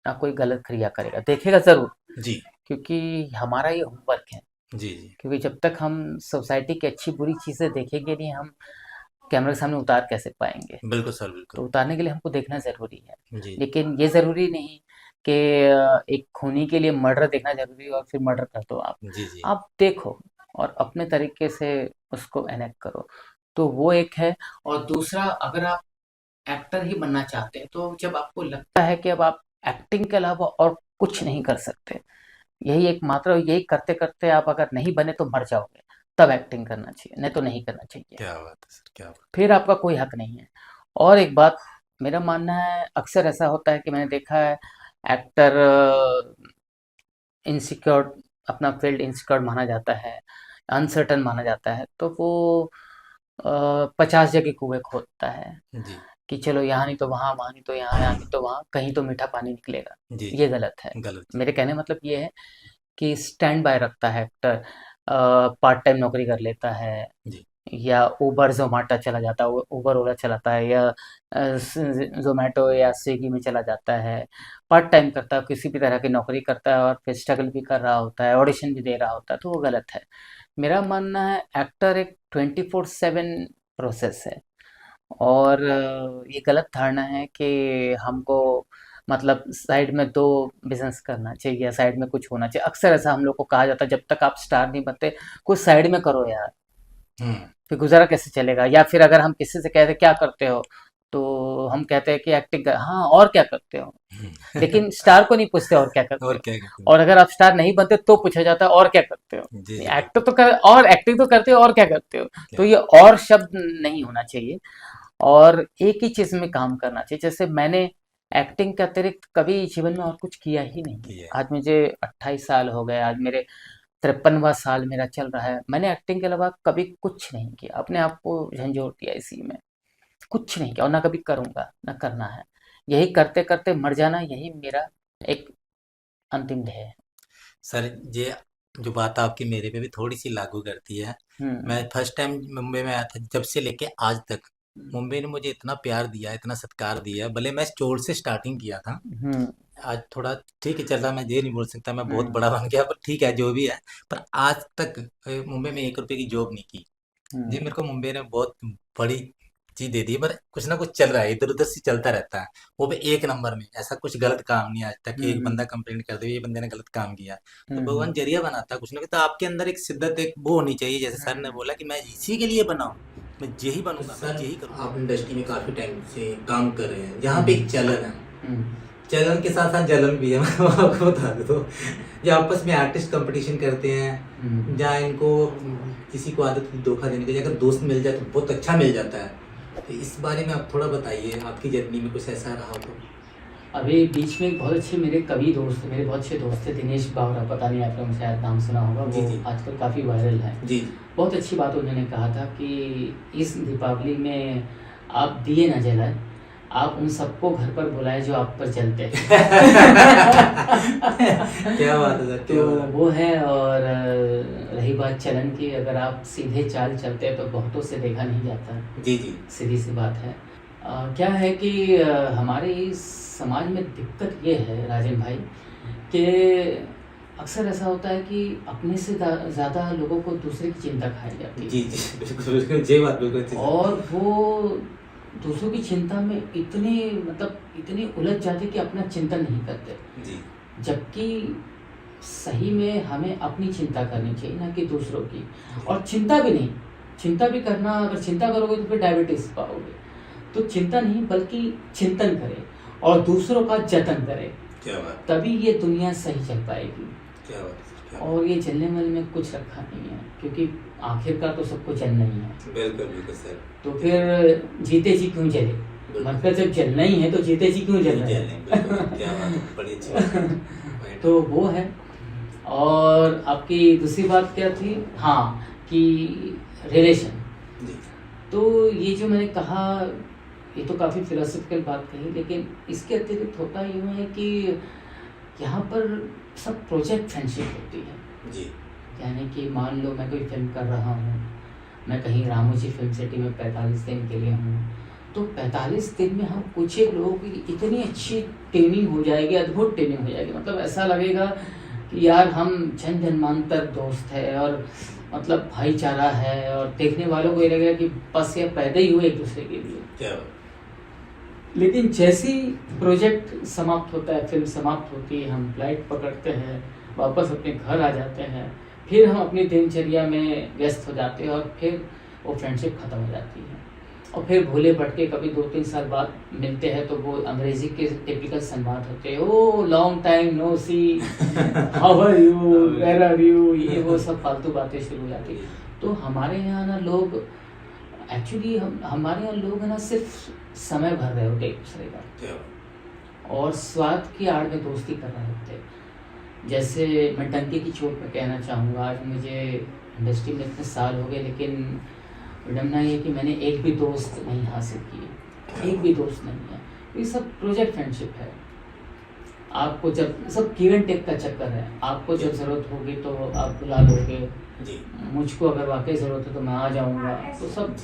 ना कोई गलत क्रिया करेगा। देखेगा ज़रूर, जी। क्योंकि हमारा ये होमवर्क है। जी। जी। क्योंकि जब तक हम सोसाइटी की अच्छी बुरी चीज़ें देखेंगे नहीं, हम कैमरे के सामने उतार कैसे पाएंगे? बिल्कुल सर, बिल्कुल। तो उतारने के लिए हमको देखना ज़रूरी है। जी। लेकिन ये ज़रूरी नहीं कि एक खूनी के लिए मर्डर देखना ज़रूरी है और फिर मर्डर कर दो आप। जी। जी। आप देखो और अपने तरीके से उसको एनेक्ट करो। तो वो एक है। और दूसरा, अगर आप एक्टर ही बनना चाहते हैं तो जब आपको लगता है कि अब आप एक्टिंग के अलावा और कुछ नहीं कर सकते, यही एकमात्र, यही करते-करते आप अगर नहीं बने तो मर जाओगे, तब एक्टिंग करना चाहिए, नहीं तो नहीं करना चाहिए। क्या बात है सर, क्या बात। फिर आपका कोई हक नहीं है। और एक बात, मेरा मानना है, अक्सर ऐसा होता है कि मैंने देखा है, एक्टर इनसिक्योर, अपना फील्ड इनसिक्योर माना जाता है, अनसर्टेन माना जाता है, तो वो 50 जगह कुएँ खोदता है जी। कि चलो यहाँ नहीं तो वहाँ, वहाँ नहीं तो यहाँ, यहाँ नहीं तो वहाँ, कहीं तो मीठा पानी निकलेगा। जी। ये जी। गलत है। गलत चीज। मेरे कहने का मतलब ये है कि स्टैंड बाय रखता है एक्टर, पार्ट टाइम नौकरी कर लेता है, जी। या उबर ज़ोमैटो चला जाता है, उबर ओला चलाता है, या ज़ोमैटो या स्विगी में चला जाता है, पार्ट टाइम करता है, किसी भी तरह की नौकरी करता है और फिर स्ट्रगल भी कर रहा होता है, ऑडिशन भी दे रहा होता है, तो वो गलत है। मेरा मानना है, एक्टर एक 24/7 प्रोसेस है। और ये गलत धारणा है कि हमको, मतलब साइड में दो बिजनेस करना चाहिए या साइड में कुछ होना चाहिए। अक्सर ऐसा हम लोग को कहा जाता है, जब तक आप स्टार नहीं बनते कुछ साइड में करो यार, हम्म। फिर गुजारा कैसे चलेगा? या फिर अगर हम किसी से कहते क्या करते हो, तो हम कहते हैं कि एक्टिंग कर, हाँ और क्या करते हो, हम्म, लेकिन स्टार को नहीं पूछते और क्या करते और हो। क्या कहते और अगर आप स्टार नहीं बनते तो पूछा जाता है और क्या करते हो। हैं। जी जी एक्टर बिल्कुल। तो कर और एक्टिंग तो करते हो और क्या करते हो। क्या तो ये और शब्द नहीं होना चाहिए और एक ही चीज में काम करना चाहिए। जैसे मैंने एक्टिंग के अतिरिक्त कभी जीवन में और कुछ किया ही नहीं है। किया है। आज मुझे 28 साल हो गए, आज मेरे 53वां साल मेरा चल रहा है, मैंने एक्टिंग के अलावा कभी कुछ नहीं किया, अपने आप को झंझोर दिया इसी में, कुछ नहीं किया और ना कभी करूंगा, ना करना है। यही करते करते मर जाना, यही मेरा एक अंतिम ध्येय है। सर ये जो बात आपकी मेरे पे भी थोड़ी सी लागू करती है। मैं हम्म। फर्स्ट टाइम मुंबई में आया था, जब से लेके आज तक मुंबई ने मुझे इतना प्यार दिया, इतना सत्कार दिया। भले मैं चोर से स्टार्टिंग किया था, हम्म। आज थोड़ा ठीक है चल रहा, मैं ये नहीं बोल सकता मैं बहुत हम्म। बड़ा बन गया, पर ठीक है जो भी है। पर आज तक मुंबई में 1 रुपए की जॉब नहीं की। जी हम्म। मेरे को मुंबई ने बहुत बड़ी चीज दे दी है, पर कुछ ना कुछ चल रहा है, इधर उधर से चलता रहता है। वो भी एक नंबर में, ऐसा कुछ गलत काम नहीं आज तक कि एक हम्म। बंदा कंप्लेंट कर दे ये बंदे ने गलत काम किया। तो हम्म। भगवान जरिया बनाता है कुछ ना कुछ। तो आपके अंदर एक शिद्दत, एक वो होनी चाहिए, जैसे सर ने हम्म। बोला कि मैं इसी के लिए बना हूँ, मैं यही बनूंगा, मैं यही करूंगा। आप इंडस्ट्री में काफी टाइम से काम कर रहे हैं, यहाँ पे एक चलन है, हम्म। चलन के साथ साथ जलन भी है। मैं आपको बता दूं तो, जो आपस में आर्टिस्ट कंपटीशन करते हैं, हम्म। जहाँ इनको किसी को आदत होती है धोखा देने की, अगर दोस्त मिल जाए तो बहुत अच्छा मिल जाता है। तो इस बारे में आप थोड़ा बताइए, आपकी जर्नी में कुछ ऐसा रहा हो तो। अभी बीच में एक बहुत अच्छे मेरे कवि दोस्त थे, मेरे बहुत अच्छे दोस्त थे, दिनेश बावरा, पता नहीं आपने शायद नाम सुना होगा, जी वो जी आजकल काफ़ी वायरल है। जी बहुत अच्छी बात उन्होंने कहा था कि इस दीपावली में आप दिए ना जलाएं, आप उन सबको घर पर बुलाएं जो आप पर जलते हैं। क्या बात है सर, क्या तो बात वो है। और रही बात चलन की, अगर आप सीधे चाल चलते हैं तो बहुतों से देखा नहीं जाता, है। जी जी सीधी सी बात है। क्या है कि हमारे इस समाज में दिक्कत ये है राजन भाई कि अक्सर ऐसा होता है कि अपने से ज़्यादा लोगों को दूसरे की चिंता खाई जाती जी है। जी बिल्कुल बिल्कुल, ये बात बिल्कुल अच्छी सर। और वो दूसरों की चिंता में इतने मतलब इतने उलझ जाते कि अपना चिंतन नहीं करते। जी जबकि सही में हमें अपनी चिंता करनी चाहिए, ना कि दूसरों की। और चिंता भी नहीं, चिंता भी करना, अगर चिंता करोगे तो फिर डायबिटीज पाओगे। तो चिंता नहीं बल्कि चिंतन करें और दूसरों का जतन करें, क्या बात, तभी ये दुनिया सही चल पाएगी। क्या बात है सर, क्या बात। और ये जलने वाले में कुछ रखा नहीं है, क्योंकि आखिरकार तो सबको जलना ही है। बिल्कुल बिल्कुल सर। तो फिर जीते जी क्यों जले, मतलब जब जलना ही है तो जीते जी क्यों जल रहे हैं। बिल्कुल, क्या बात है, बड़ी अच्छी बात है। तो वो है। और आपकी दूसरी बात क्या थी, हाँ, कि रिलेशन। जी तो ये जो मैंने कहा, ये तो काफ़ी फिलोसफिकल बात कही, लेकिन इसके अतिरिक्त होता यूँ है कि यहाँ पर सब प्रोजेक्ट फ्रेंडशिप होती है। जी यानी कि मान लो मैं कोई फिल्म कर रहा हूँ, मैं कहीं रामोजी फिल्म सिटी में 45 दिन के लिए हूँ, तो 45 दिन में हम कुछ एक लोगों की इतनी अच्छी ट्रेनिंग हो जाएगी, अद्भुत ट्रेनिंग हो जाएगी, मतलब ऐसा लगेगा कि यार हम जन जन्मांतर दोस्त है और मतलब भाईचारा है, और देखने वालों को ये लगेगा कि बस ये पैदा ही हुए एक दूसरे के लिए। क्या बात, लेकिन जैसे ही प्रोजेक्ट समाप्त होता है, फिल्म समाप्त होती है, हम फ्लाइट पकड़ते हैं, वापस अपने घर आ जाते हैं, फिर हम अपनी दिनचर्या में व्यस्त हो जाते हैं और फिर वो फ्रेंडशिप ख़त्म हो जाती है। और फिर भूले भटके कभी 2-3 साल बाद मिलते हैं तो वो अंग्रेजी के टिपिकल संवाद होते हैं, oh long time no see, how are you, where are you, ये वो सब फालतू बातें शुरू हो जाती है। तो हमारे यहाँ ना लोग एक्चुअली हमारे यहाँ लोग है ना सिर्फ समय भर रहे होते एक दूसरे का, क्या बात, और स्वार्थ की आड़ में दोस्ती कर रहे होते। जैसे मैं डंके की चोट पर कहना चाहूँगा, आज मुझे इंडस्ट्री में इतने साल हो गए, लेकिन विडम्बना ये कि मैंने एक भी दोस्त नहीं हासिल किए, एक भी दोस्त नहीं है। ये सब प्रोजेक्ट फ्रेंडशिप है। आपको जब सब गिव एंड टेक का चक्कर है, आपको जब ज़रूरत होगी तो आप बुला लोगे, जी मुझको अगर वाकई ज़रूरत है तो मैं आ जाऊँगा, तो सब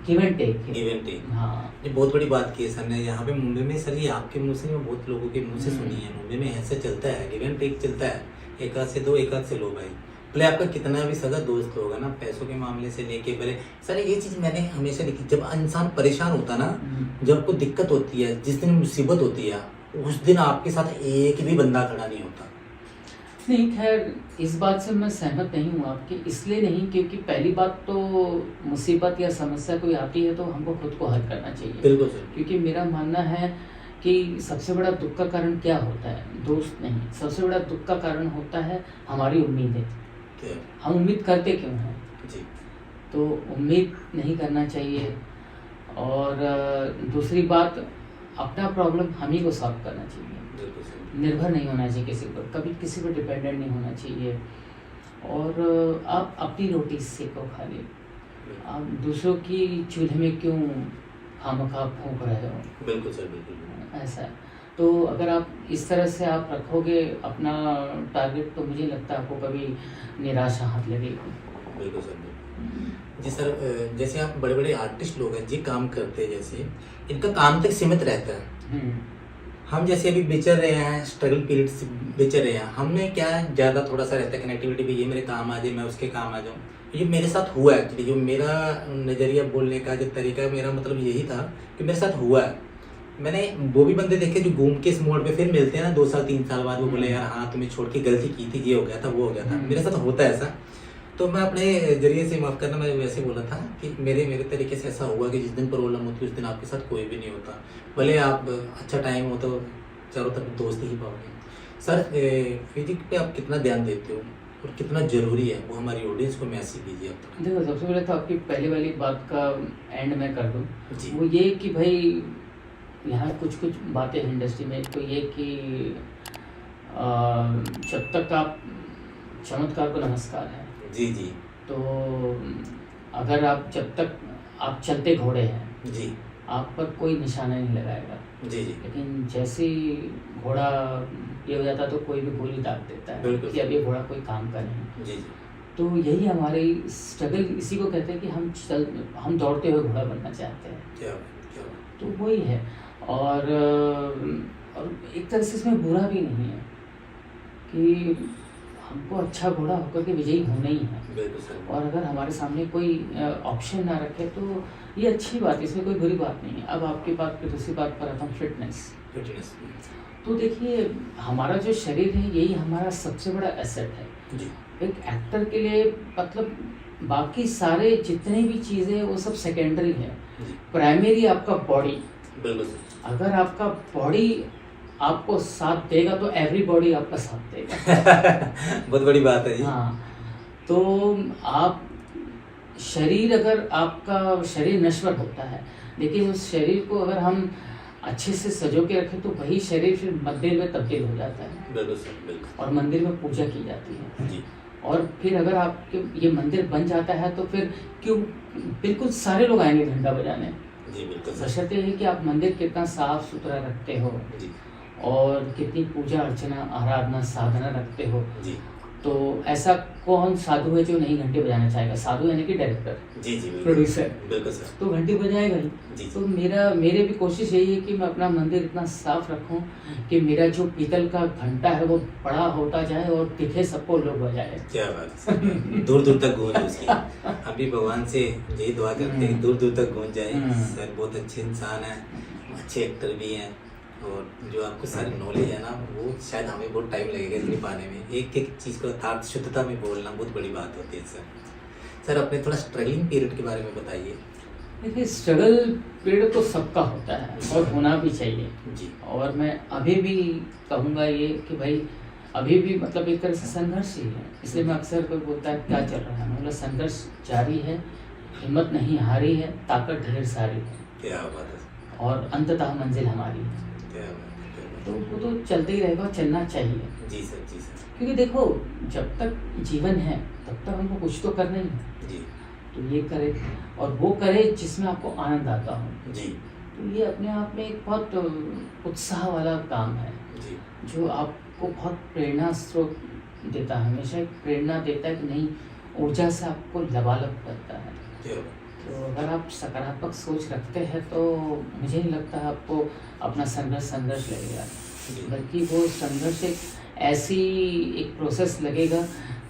गिव एंड टेक है। गिव एंड टेक, हाँ। ये बहुत बड़ी बात की है सर ने यहाँ पे मुंबई में। सर ये आपके मुंह से नहीं, मैं बहुत लोगों के मुंह से सुनी है, मुंबई में ऐसा चलता है, गिव एंड टेक चलता है। एक हाथ से दो, एक हाथ से लो भाई। भले आपका कितना भी सगा दोस्त होगा ना, पैसों के मामले से लेके भले। सर ये चीज़ मैंने हमेशा देखी, जब इंसान परेशान होता ना, जब आपको दिक्कत होती है, जिस दिन मुसीबत होती है, उस दिन आपके साथ एक भी बंदा खड़ा नहीं होता। नहीं, खैर इस बात से मैं सहमत नहीं हूँ आपकी, इसलिए नहीं क्योंकि पहली बात तो मुसीबत या समस्या कोई आती है तो हमको खुद को हल करना चाहिए। बिल्कुल सर। क्योंकि मेरा मानना है कि सबसे बड़ा दुख का कारण क्या होता है, दोस्त नहीं, सबसे बड़ा दुख का कारण होता है हमारी उम्मीदें। क्या? हम उम्मीद करते क्यों हैं? जी। तो उम्मीद नहीं करना चाहिए। और दूसरी बात, अपना प्रॉब्लम हम ही को सॉल्व करना चाहिए, बिल्कुल सर। निर्भर नहीं होना चाहिए किसी पर, कभी किसी पर डिपेंडेंट नहीं होना चाहिए। और आप अपनी रोटी सेको खाली, आप दूसरों की चूल्हे में क्यों खामखा फूंक रहे हो? बिल्कुल सर, बिल्कुल। ऐसा है। तो अगर आप इस तरह से आप रखोगे अपना टारगेट, तो मुझे लगता है आपको कभी निराशा हाथ लगेगी। बिल्कुल सर, बिल्कुल। जी सर, जैसे आप बड़े-बड़े आर्टिस्ट लोग हैं, जी काम करते हैं जैसे, इनका काम तक सीमित रहता है। हम्म, हम जैसे अभी विचर रहे हैं, स्ट्रगल पीरियड से विचर रहे हैं, हमें क्या ज़्यादा थोड़ा-सा रहता है कनेक्टिविटी भी, ये मेरे काम आ जाए, मैं उसके काम आ जाऊँ। ये मेरे साथ हुआ है एक्चुअली, जो मेरा नज़रिया बोलने का जो तरीका है, मेरा मतलब यही था कि मेरे साथ हुआ है। मैंने वो भी बंदे देखे जो घूम के इस मोड़ पे फिर मिलते हैं ना 2 साल 3 साल बाद, वो बोले यार हाँ तुम्हें छोड़ के गलती की थी, ये हो गया था, वो हो गया था। मेरे साथ होता है ऐसा। तो मैं अपने ज़रिए से माफ़ करना, मैं वैसे बोला था कि मेरे मेरे तरीके से ऐसा हुआ कि जिस दिन प्रॉब्लम होती है उस दिन आपके साथ कोई भी नहीं होता। भले आप अच्छा टाइम हो तो चारों तरफ दोस्त ही पाओगे। सर, फिजिक पे आप कितना ध्यान देते हो और कितना ज़रूरी है, वो हमारी ऑडियंस को मैसेज दीजिए आप थोड़ा। देखो, सबसे पहले तो आपकी पहले वाली बात का एंड मैं कर दूं। जी। वो ये कि भाई यहाँ कुछ कुछ बातें हैं इंडस्ट्री में, तो ये कि जब तक आप, चमत्कार को नमस्कार है। जी जी। तो अगर आप, जब तक आप चलते घोड़े हैं, जी आप पर कोई निशाना नहीं लगाएगा। जी। जी लेकिन जैसे ही घोड़ा ये हो जाता है तो कोई भी गोली दाग देता है बिल्कुल। कि अब ये घोड़ा कोई काम का नहीं। जी जी। तो यही हमारी स्ट्रगल, इसी को कहते हैं कि हम दौड़ते हुए घोड़ा बनना चाहते हैं। क्या बात, क्या बात। तो वही है। और एक तरह से इसमें बुरा भी नहीं है कि हमको अच्छा घोड़ा होकर के विजयी होना ही है। बिल्कुल सर। और अगर हमारे सामने कोई ऑप्शन ना रखे तो ये अच्छी बात है, इसमें कोई बुरी बात नहीं है। अब आपकी बात पर, दूसरी बात पर आता हूँ, फिटनेस। फिटनेस। तो देखिए, हमारा जो शरीर है यही हमारा सबसे बड़ा एसेट है। जी। एक एक्टर के लिए, मतलब बाकी सारे जितने भी चीज़ें हैं वो सब सेकेंडरी है। जी। प्राइमरी आपका बॉडी। बिल्कुल सर। अगर आपका बॉडी आपको साथ देगा तो एवरी बॉडी आपका साथ देगा। बहुत बड़ी बात है जी। हाँ, तो आप, शरीर, अगर आपका शरीर नश्वर होता है, लेकिन उस शरीर को अगर हम अच्छे से सजो के रखें तो वही शरीर फिर मंदिर में तब्दील हो जाता है बिल्कुल सर, बिल्कुल। और मंदिर में पूजा की जाती है। जी और फिर अगर आपके ये मंदिर बन जाता है तो फिर क्यों, बिल्कुल सारे लोग आएंगे घंटा बजाने। जी। बिल्कुल सर। बशर्ते है कि आप मंदिर कितना साफ सुथरा रखते हो जी और कितनी पूजा अर्चना आराधना साधना रखते हो। जी। तो ऐसा कौन साधु है जो नहीं घंटे बजाना चाहेगा? साधु यानी कि डायरेक्टर, जी जी। बिल्कुल। प्रोड्यूसर, बिल्कुल सर। तो घंटी बजाएगा ही। जी तो मेरे भी कोशिश यही है कि मैं अपना मंदिर इतना साफ रखूं कि मेरा जो पीतल का घंटा है वो बड़ा होता जाए और दिखे सबको, लोग बजाए। क्या बात है। दूर दूर तक गूंज उसकी। हम भी भगवान से यही दुआ करते हैं कि दूर दूर तक गूंज जाए। सर बहुत अच्छे इंसान हैं, अच्छे एक्टर भी हैं, और जो आपको सारी नॉलेज है ना, वो शायद हमें बहुत टाइम लगेगा इतनी पाने में। एक एक चीज़ को यथार्थ शुद्धता में बोलना बहुत बड़ी बात होती है सर। सर, अपने थोड़ा स्ट्रगलिंग पीरियड के बारे में बताइए। देखिए, स्ट्रगल पीरियड तो सबका होता है और होना भी चाहिए। जी। और मैं अभी भी कहूँगा ये कि भाई अभी भी, मतलब एक तरह से संघर्ष ही है। इसलिए मैं अक्सर कोई बोलता है क्या चल रहा है, मतलब संघर्ष जारी है, हिम्मत नहीं हारी है, ताकत ढेर सारी है, क्या बात है। और अंततः मंजिल हमारी है। क्या बात है, क्या बात तो वो तो चलते ही रहेगा, चलना चाहिए। है। जी सर, जी सर। क्योंकि देखो, जब तक जीवन है तब तक हमको कुछ तो करना ही है। जी तो ये करे, और वो करे जिसमें आपको आनंद आता हो। जी। तो ये अपने आप में एक बहुत उत्साह वाला काम है, जी जो आपको बहुत प्रेरणा स्रोत देता है, हमेशा एक प्रेरणा देता है कि नहीं, ऊर्जा से आपको लबालब करता है। क्या बात तो अगर आप सकारात्मक सोच रखते हैं तो मुझे नहीं लगता आपको अपना संघर्ष लगेगा, है। जी बल्कि वो संघर्ष एक ऐसी एक प्रोसेस लगेगा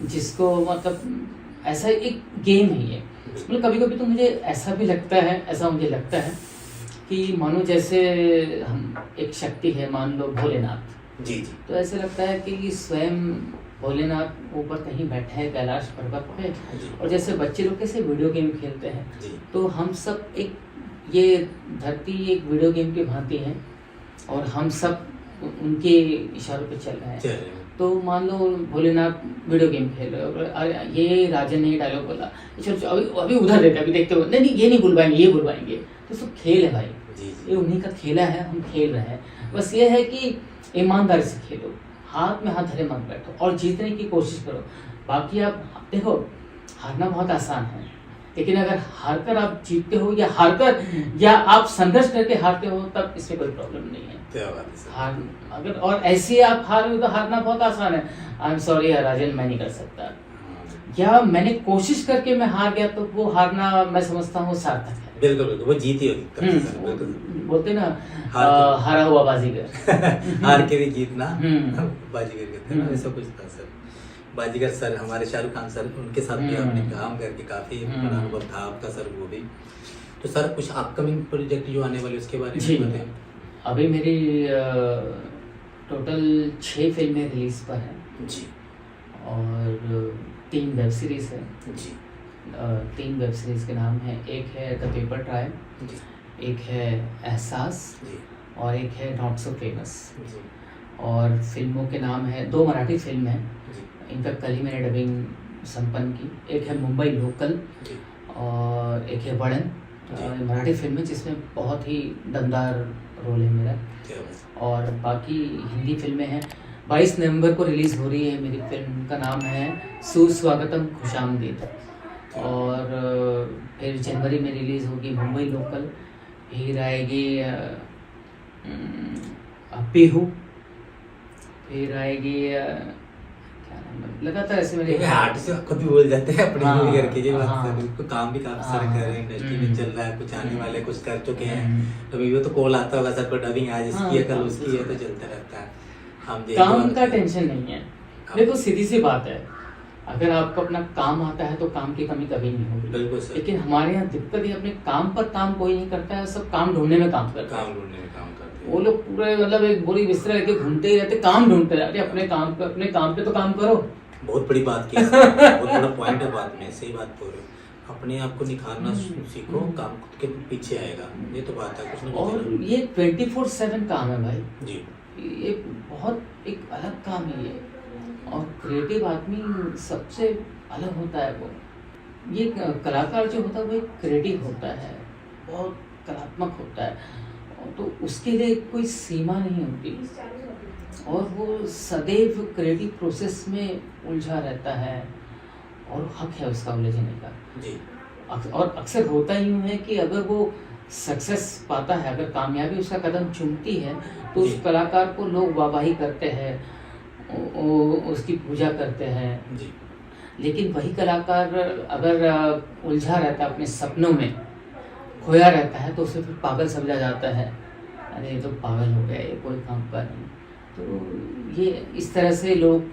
जिसको, मतलब ऐसा एक गेम है ये। मतलब कभी कभी तो मुझे ऐसा भी लगता है, ऐसा मुझे लगता है कि मानो जैसे हम, एक शक्ति है, मान लो भोलेनाथ, जी। जी तो ऐसे लगता है कि स्वयं भोलेनाथ ऊपर कहीं बैठे हैं कैलाश पर्वत पे, जी और जैसे बच्चे लोग कैसे वीडियो गेम खेलते हैं, जी तो हम सब एक, ये धरती एक वीडियो गेम की भांति है और हम सब उनके इशारों पे चल रहे हैं। चल रहे हैं। तो मान लो भोलेनाथ वीडियो गेम खेल रहे हो, अरे ये राजन ने डायलॉग बोला, चलो चलो, अभी अभी उधर देते, अभी देखते हो, नहीं नहीं ये नहीं बुलवाएंगे, ये बुलवाएंगे। तो सब खेल है भाई, जी ये उन्हीं का खेला है, हम खेल रहे हैं। बस ये है कि ईमानदारी से खेलो, हाथ में हाथ धरे मत बैठो और जीतने की कोशिश करो। बाकी आप देखो, हारना बहुत आसान है, लेकिन अगर हारकर आप जीतते हो या हारकर या आप संघर्ष करके हारते हो, तब इसमें कोई प्रॉब्लम नहीं है। क्या बात है सर। हार, अगर और ऐसे आप हार रहे हो तो हारना बहुत आसान है। आई एम सॉरी राजन, मैं नहीं कर सकता, हाँ, या मैंने कोशिश करके मैं हार गया, तो वो हारना मैं समझता हूँ सार्थक है। बिल्कुल बिल्कुल, वो जीती होगी तब से सर, बिल्कुल। बोलते ना, हार हारा हुआ बाजीगर। हार के भी जीतना हम्म। बाजीगर कहते हैं ना, ऐसा कुछ था सर। बाजीगर सर हमारे शाहरुख खान सर, उनके साथ भी आपने काम करके काफी बड़ा अनुभव था आपका सर, वो भी। तो सर कुछ अपकमिंग प्रोजेक्ट जो आने वाले उसके बारे जी, में बताएं। अभी मेरी टोटल 6 फिल्में रिलीज पर हैं जी और 3 वेब सीरीज है। जी 3 वेब सीरीज के नाम है, एक है द पेपर ट्रायल, जी एक है एहसास जी और एक है नॉट सो फेमस। जी और फिल्मों के नाम है, 2 मराठी फिल्म हैं, जी इनका कल ही मैंने डबिंग संपन्न की। एक है मुंबई लोकल जी और एक है वड़न, जी। मराठी फिल्म है जिसमें बहुत ही दमदार रोल है मेरा। क्या बात और बाकी हिंदी फिल्में हैं। 22 नवंबर को रिलीज़ हो रही है मेरी फिल्म, का नाम है सुस्वागतम खुशामदीद। और फिर जनवरी में रिलीज़ होगी मुंबई लोकल, फिर आएगी पीहू, फिर आएगी क्या नाम है, लगातार ऐसे मेरे है। हार्ट से खुद भी बोल जाते हैं अपनी हाँ, मूवी करके, ये बात हाँ, सर, बिल्कुल। काम भी काफी सारे हाँ, कर रहे हैं, इंडस्ट्री में चल रहा है, कुछ आने वाले, कुछ कर चुके हैं। हम्म। अभी वो तो कॉल आता होगा सर को, डबिंग आज हाँ, इसकी है, कल काम उसकी है, तो तो चलता रहता है। हम काम का टेंशन नहीं है। हाँ। देखो सीधी सी बात है, अगर आपको अपना काम आता है तो काम की कमी कभी नहीं होगी। बिल्कुल सर। लेकिन हमारे यहाँ दिक्कत है, अपने काम पर काम कोई नहीं करता है, सब काम ढूंढने में काम करता है। काम ढूंढने में काम करते वो हैं। लोग पूरे मतलब एक बोरी बिस्तर लेके घूमते ही रहते, काम ढूंढते रहते। अपने काम पे तो काम करो। बहुत बड़ी बात की है सर, बहुत बड़ा पॉइंट है बात में, सही बात बोल रहे हो। अपने आप को निखारना सीखो, काम खुद के पीछे आएगा, ये तो बात है, कुछ ना और कुछ। ये 24/7 काम है भाई, जी ये बहुत एक अलग काम है ये। और क्रिएटिव आदमी सबसे अलग होता है वो। ये कलाकार जो होता है वो एक क्रिएटिव होता है, बहुत कलात्मक होता है, और तो उसके लिए कोई सीमा नहीं होती, और वो सदैव क्रिएटिव प्रोसेस में उलझा रहता है, और हक है उसका उलझने का। जी और अक्सर होता यूँ है कि अगर वो सक्सेस पाता है, अगर कामयाबी उसका कदम चूमती है, तो उस जी। कलाकार को लोग वाहवाही करते हैं, उसकी पूजा करते हैं। जी लेकिन वही कलाकार अगर उलझा रहता है अपने सपनों में, खोया रहता है, तो उसे फिर पागल समझा जाता है, अरे ये तो पागल हो गया, ये कोई काम का नहीं। तो ये इस तरह से लोग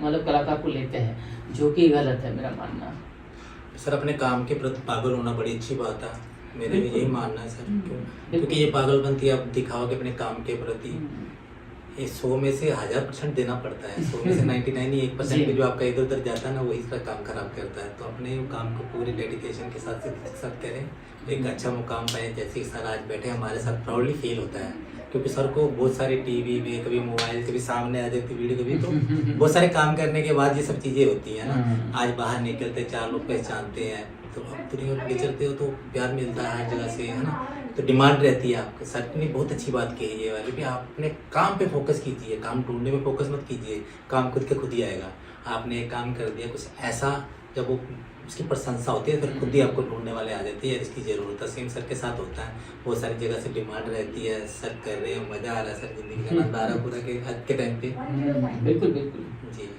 मतलब कलाकार को लेते हैं, जो कि गलत है मेरा मानना। सर, अपने काम के प्रति पागल होना बड़ी अच्छी बात है, मेरे भी बिल्कुल। यही मानना है सर। क्यों? बिल्कुल। क्योंकि ये पागलपंती आप दिखाओगे अपने काम के प्रति, ये 100 में से 1000% देना पड़ता है। 100 में से 99 ही 1% जी। भी जो आपका इधर उधर जाता है ना, वही इसका काम खराब करता है। तो अपने काम को पूरे डेडिकेशन के साथ करें, एक अच्छा मुकाम पाए। जैसे सर आज बैठे हमारे साथ, प्राउडली फील होता है, क्योंकि सर को बहुत सारे टीवी में, कभी मोबाइल, कभी सामने आ जाती वीडियो, कभी तो बहुत सारे काम करने के बाद ये सब चीज़ें होती हैं ना। आज बाहर निकलते 4 लोग पहचानते हैं, तो आप दुनिया में चलते हो तो प्यार मिलता है हर जगह से, है ना। तो डिमांड रहती है आपके। सर ने बहुत अच्छी बात कही है ये वाली, भी आप अपने काम पे फोकस कीजिए, काम ढूंढने में फोकस मत कीजिए, काम खुद के खुद ही आएगा। आपने एक काम कर दिया कुछ ऐसा, जब वो उसकी प्रशंसा होती है, फिर खुद ही आपको ढूंढने वाले आ जाते हैं, इसकी ज़रूरत है। सेम सर के साथ होता है, बहुत सारी जगह से डिमांड रहती है, सर कर रहे हैं, मज़ा आ रहा है, सर जिंदगी का आनंद आ रहा है पूरा के आज के टाइम पे। बिल्कुल बिल्कुल जी,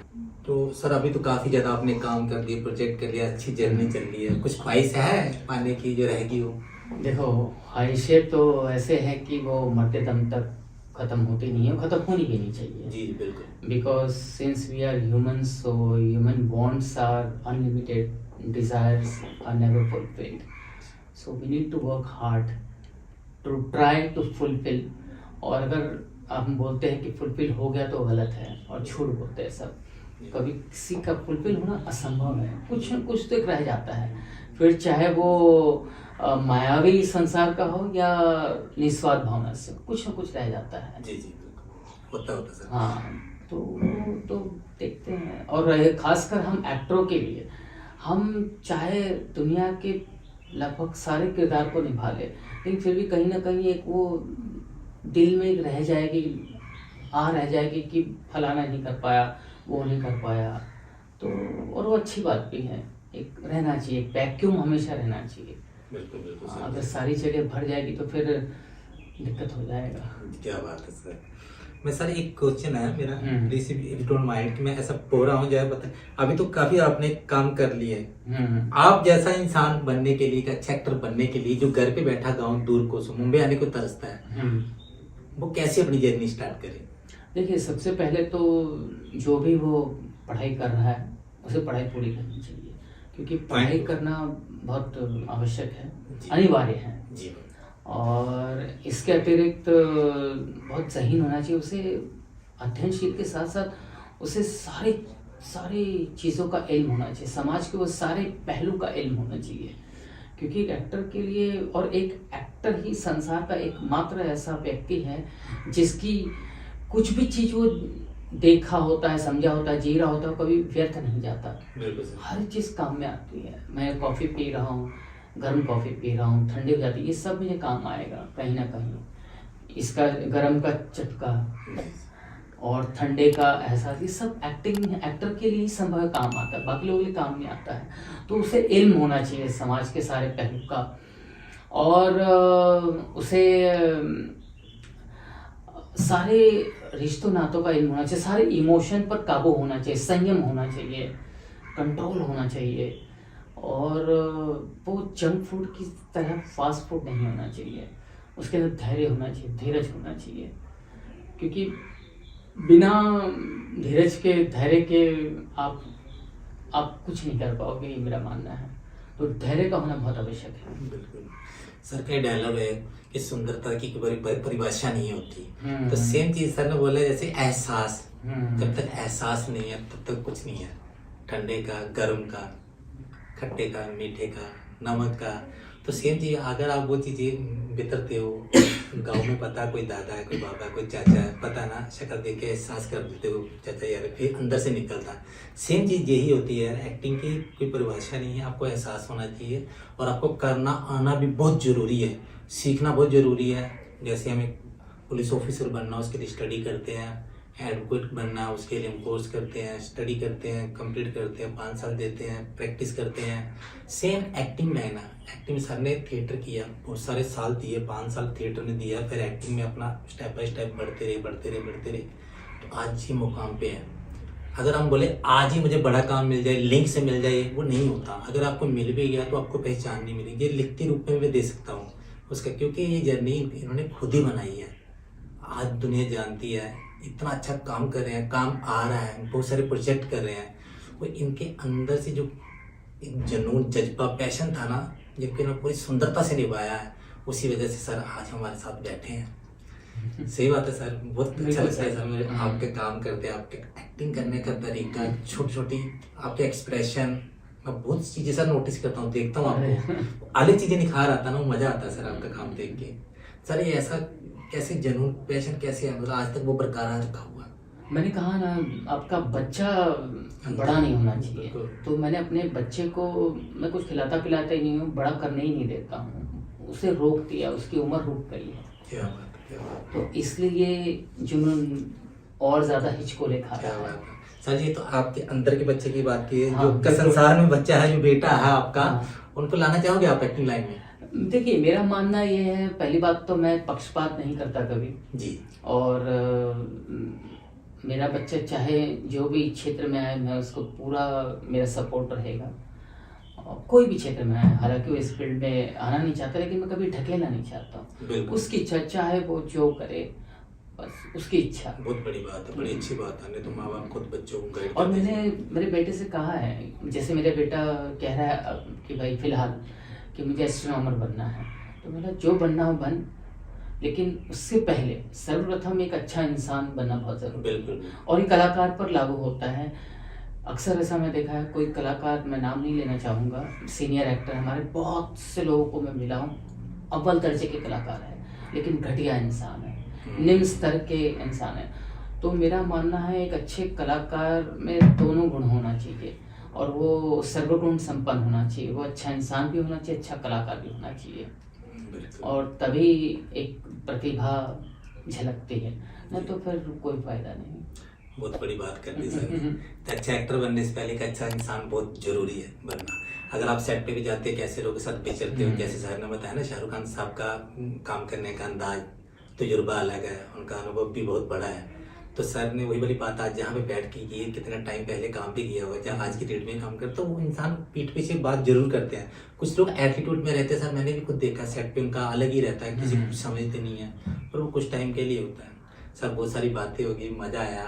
तो सर अभी तो काफ़ी ज़्यादा आपने काम कर दिया, प्रोजेक्ट कर लिया, अच्छी जर्नी चल रही है, कुछ ख्वाहिश है पाने की जो रहेगी वो? देखो, ख्वाहिशें तो ऐसे हैं कि वो मरते दम तक ख़त्म होती नहीं है, ख़त्म होनी भी नहीं चाहिए। जी बिल्कुल। Because since we are human, so human wants are unlimited, desires are never fulfilled, so we need to work hard to try to fulfill। और अगर हम बोलते हैं कि फुलफिल हो गया तो गलत है और झूठ बोलते हैं सब। कभी किसी का फुलफिल होना असंभव है, कुछ न कुछ तो एक रह जाता है। फिर चाहे वो मायावी संसार का हो या निस्वार्थ भावना से, कुछ न कुछ रह जाता है। जी जी बिल्कुल, होता होता सर। हाँ, तो देखते हैं। और रहे खासकर हम एक्टरों के लिए, हम चाहे दुनिया के लगभग सारे किरदार को निभा ले, लेकिन फिर भी कहीं ना कहीं एक वो दिल में एक रह जाएगी, रह जाएगी कि फलाना नहीं कर पाया, वो नहीं कर पाया। तो और वो अच्छी बात भी है, एक रहना चाहिए, एक वैक्यूम हमेशा रहना चाहिए। बिल्कुल बिल्कुल सर। अगर सारी जगह भर जाएगी तो फिर दिक्कत हो जाएगा। क्या बात है सर। मैं सर एक क्वेश्चन है मेरा, hmm. Please if you don't mind, कि मैं ऐसा बोल रहा हूँ जो है पता है, अभी तो काफी आपने काम कर लिए। आप जैसा इंसान बनने के लिए, एक अच्छा एक्टर बनने के लिए, जो घर पे बैठा गाँव दूर को मुंबई आने को तरसता है, वो कैसे अपनी जर्नी स्टार्ट करे? देखिए, सबसे पहले तो जो भी वो पढ़ाई कर रहा है उसे पढ़ाई पूरी करनी चाहिए, क्योंकि पढ़ाई करना बहुत आवश्यक है, अनिवार्य है। जी। और इसके अतिरिक्त बहुत ज़हीन होना चाहिए उसे, अध्ययनशील के साथ साथ उसे सारी सारी चीज़ों का इल्म होना चाहिए, समाज के वो सारे पहलू का इल्म होना चाहिए। क्योंकि एक एक्टर के लिए, और एक एक्टर ही संसार का एकमात्र ऐसा व्यक्ति है जिसकी कुछ भी चीज़ वो देखा होता है, समझा होता है, जी रहा होता है, कभी व्यर्थ नहीं जाता। हर चीज़ काम में आती है। मैं कॉफ़ी पी रहा हूँ, गर्म कॉफ़ी पी रहा हूँ, ठंडी हो जाती है, ये सब मुझे काम आएगा कहीं ना कहीं। इसका गर्म का चटका और ठंडे का एहसास, ये सब एक्टर के लिए ही संभव काम आता है, बाकी लोगों के लिए काम नहीं आता है। तो उसे इल्म होना चाहिए समाज के सारे पहलू का, और उसे सारे रिश्तों नातों का इल्म होना चाहिए, सारे इमोशन पर काबू होना चाहिए, संयम होना चाहिए, कंट्रोल होना चाहिए। और वो जंक फूड की तरह फास्ट फूड नहीं होना चाहिए, उसके अंदर धैर्य होना चाहिए, धीरज होना चाहिए। क्योंकि बिना धीरज के, धैर्य के आप कुछ नहीं कर पाओगे, ये मेरा मानना है। तो धैर्य का होना बहुत आवश्यक है। बिल्कुल सर, का डायलॉग है कि सुंदरता की कोई परिभाषा नहीं होती। तो सेम चीज सर ने बोला, जैसे एहसास, जब तक एहसास नहीं है तब तक कुछ नहीं है। ठंडे का, गर्म का, खट्टे का, मीठे का, नमक का। तो सेम चीज अगर आप वो चीजें बितरते हो, गाँव में पता कोई दादा है, कोई बाबा है, कोई चाचा है, पता ना, शक्ल देख के एहसास कर देते हो चाचा यार, फिर अंदर से निकलता। सेम चीज यही होती है यार, एक्टिंग की कोई परिभाषा नहीं है, आपको एहसास होना चाहिए और आपको करना आना भी बहुत जरूरी है, सीखना बहुत जरूरी है। जैसे हमें पुलिस ऑफिसर बनना, उसके लिए स्टडी करते हैं, एडवोकेट बनना, उसके लिए हम कोर्स करते हैं, स्टडी करते हैं, कंप्लीट करते हैं, 5 साल देते हैं, प्रैक्टिस करते हैं। सेम एक्टिंग लाइन है। एक्टिंग सर ने थिएटर किया, बहुत सारे साल दिए, 5 साल थिएटर में दिया, फिर एक्टिंग में अपना स्टेप बाय स्टेप बढ़ते रहे। तो आज ही मुकाम पे है। अगर हम बोले आज ही मुझे बड़ा काम मिल जाए, लिंक से मिल जाए, वो नहीं होता। अगर आपको मिल भी गया तो आपको पहचान नहीं मिलेगी। ये लिखती रूप में मैं दे सकता हूँ उसका, क्योंकि ये जर्नी इन्होंने खुद ही बनाई है। आज दुनिया जानती है, इतना अच्छा काम कर रहे हैं, काम आ रहा है, बहुत सारे प्रोजेक्ट कर रहे हैं। वो इनके अंदर से जो एक जुनून, जज्बा, पैशन था ना, जिनको इन्होंने पूरी सुंदरता से निभाया है, उसी वजह से सर आज हमारे साथ बैठे हैं। सही बात है सर, बहुत अच्छा लगता है सर मुझे आपके काम करते हैं, आपके एक्टिंग करने का तरीका, छोटी छोटी आपके एक्सप्रेशन, मैं बहुत चीज़ें सर नोटिस करता हूँ, देखता हूँ आपको, अलग चीज़ें निखार आता है ना, मज़ा आता है सर आपका काम देख के। सर ये ऐसा कैसे जुनून, पैशन कैसे है, मतलब आज तक वो बरकरार रखा हुआ? मैंने कहा ना, आपका बच्चा बड़ा नहीं होना चाहिए। तो मैंने अपने बच्चे को, मैं कुछ खिलाता पिलाता ही नहीं हूँ, बड़ा करने ही नहीं देता हूँ, उसे रोक दिया, उसकी उम्र रुक गई है। क्या बात, क्या बात। तो इसलिए जुनून और ज़्यादा हिचको ले खा रहा है। सर ये तो आपके अंदर के बच्चे की बात की है। हाँ, जो संसार में बच्चा है, जो बेटा है आपका, हाँ। उनको लाना चाहोगे आप एक्टिंग लाइन में? देखिए, मेरा मानना ये है, पहली बात तो मैं पक्षपात नहीं करता कभी जी। और मेरा बच्चा चाहे जो भी क्षेत्र में आए, मैं उसको पूरा, मेरा सपोर्ट रहेगा। और कोई भी क्षेत्र में आए, हालांकि वो इस फील्ड में आना नहीं चाहता, लेकिन मैं कभी ढकेलना नहीं चाहता। उसकी इच्छा, चाहे वो जो करे, बस उसकी इच्छा। बहुत बड़ी बात है, बड़ी अच्छी बात है। नहीं तो माँ बाप खुद बच्चों को गाइड। और मैंने मेरे बेटे से कहा है, जैसे मेरा बेटा कह रहा है कि भाई फिलहाल कि मुझे एस्ट्रोनॉमर बनना है, तो मैंने जो बनना हो बन, लेकिन उससे पहले सर्वप्रथम एक अच्छा इंसान बनना बहुत जरूरी है। बिल्कुल। और ये कलाकार पर लागू होता है अक्सर ऐसा मैं देखा है, कोई कलाकार, मैं नाम नहीं लेना चाहूँगा, सीनियर एक्टर हमारे बहुत से लोगों को मैं मिला हूँ, अव्वल दर्जे के कलाकार हैं लेकिन घटिया इंसान है, निम्न स्तर के इंसान है। तो मेरा मानना है एक अच्छे कलाकार में दोनों गुण होना चाहिए और वो सर्वगुण संपन्न होना चाहिए। वो अच्छा इंसान भी होना चाहिए, अच्छा कलाकार भी होना चाहिए, और तभी एक प्रतिभा झलकती है, नहीं तो फिर कोई फायदा नहीं। बहुत बड़ी बात कर दी सर ने। तो अच्छा एक्टर बनने से पहले एक अच्छा इंसान बहुत जरूरी है बनना। अगर आप सेट पे भी जाते हैं, कैसे लोगों के साथ विचरते हो, जैसे सर ने बताया ना, शाहरुख खान साहब का काम करने का अंदाज, तजुर्बा अलग है, उनका अनुभव भी बहुत बड़ा है। तो सर ने वही वाली बात आज जहाँ पे बैठ के की, कितना टाइम पहले काम भी किया हुआ है, जहाँ आज की डेट में काम करते, तो वो इंसान पीठ पीछे बात जरूर करते हैं। कुछ लोग एटीट्यूड में रहते हैं सर, मैंने भी खुद देखा सेट पे, उनका अलग ही रहता है, किसी को कुछ समझते नहीं है, और वो कुछ टाइम के लिए होता है। सर बहुत सारी बातें होगी, मजा आया,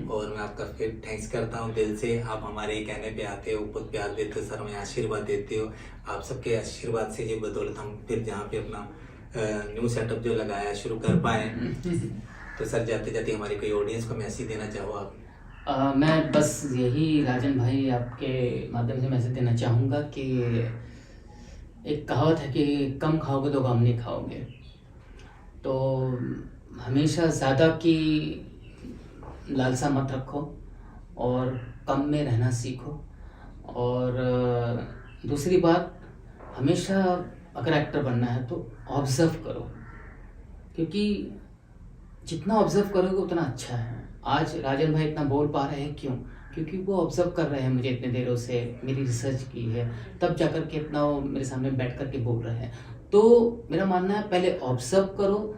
और मैं आपका फिर थैंक्स करता हूँ दिल से। आप हमारे कहने पे आते हो, बहुत प्यार देते हो सर, हमें आशीर्वाद देते हो। आप सबके आशीर्वाद से ये बदौलत हम फिर जहाँ पे अपना न्यू सेटअप जो लगाया शुरू कर पाए। तो सर जाते जाते हमारी कोई ऑडियंस को मैसेज देना चाहो आप? मैं बस यही राजन भाई आपके माध्यम से मैसेज देना चाहूँगा कि एक कहावत है कि कम खाओगे तो गम नहीं खाओगे। तो हमेशा ज़्यादा की लालसा मत रखो और कम में रहना सीखो। और दूसरी बात, हमेशा अगर एक्टर बनना है तो ऑब्ज़र्व करो, क्योंकि जितना ऑब्ज़र्व करोगे उतना अच्छा है। आज राजन भाई इतना बोल पा रहे हैं, क्यों? क्योंकि वो ऑब्ज़र्व कर रहे हैं मुझे इतने देरों से, मेरी रिसर्च की है, तब जा कर के इतना वो मेरे सामने बैठ कर के बोल रहे हैं। तो मेरा मानना है पहले ऑब्ज़र्व करो,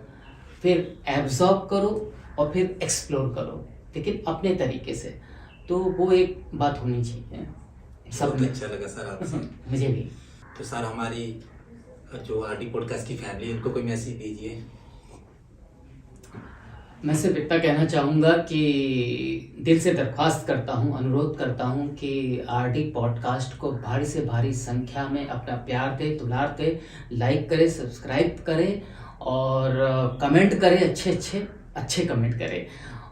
फिर एब्ज़ॉर्ब करो और फिर एक्सप्लोर करो, लेकिन अपने तरीके से। तो वो एक बात होनी चाहिए सब बहुत में। अच्छा लगा सर आपसे। मुझे भी। तो सर हमारी जो आरडी पॉडकास्ट की फैमिली है, उनको कोई मैसेज दीजिए। मैं सिर्फ इतना कहना चाहूँगा कि दिल से दरख्वास्त करता हूँ, अनुरोध करता हूँ कि आरडी पॉडकास्ट को भारी से भारी संख्या में अपना प्यार दे, दुलार दे, लाइक करे, सब्सक्राइब करे और कमेंट करे, अच्छे कमेंट करे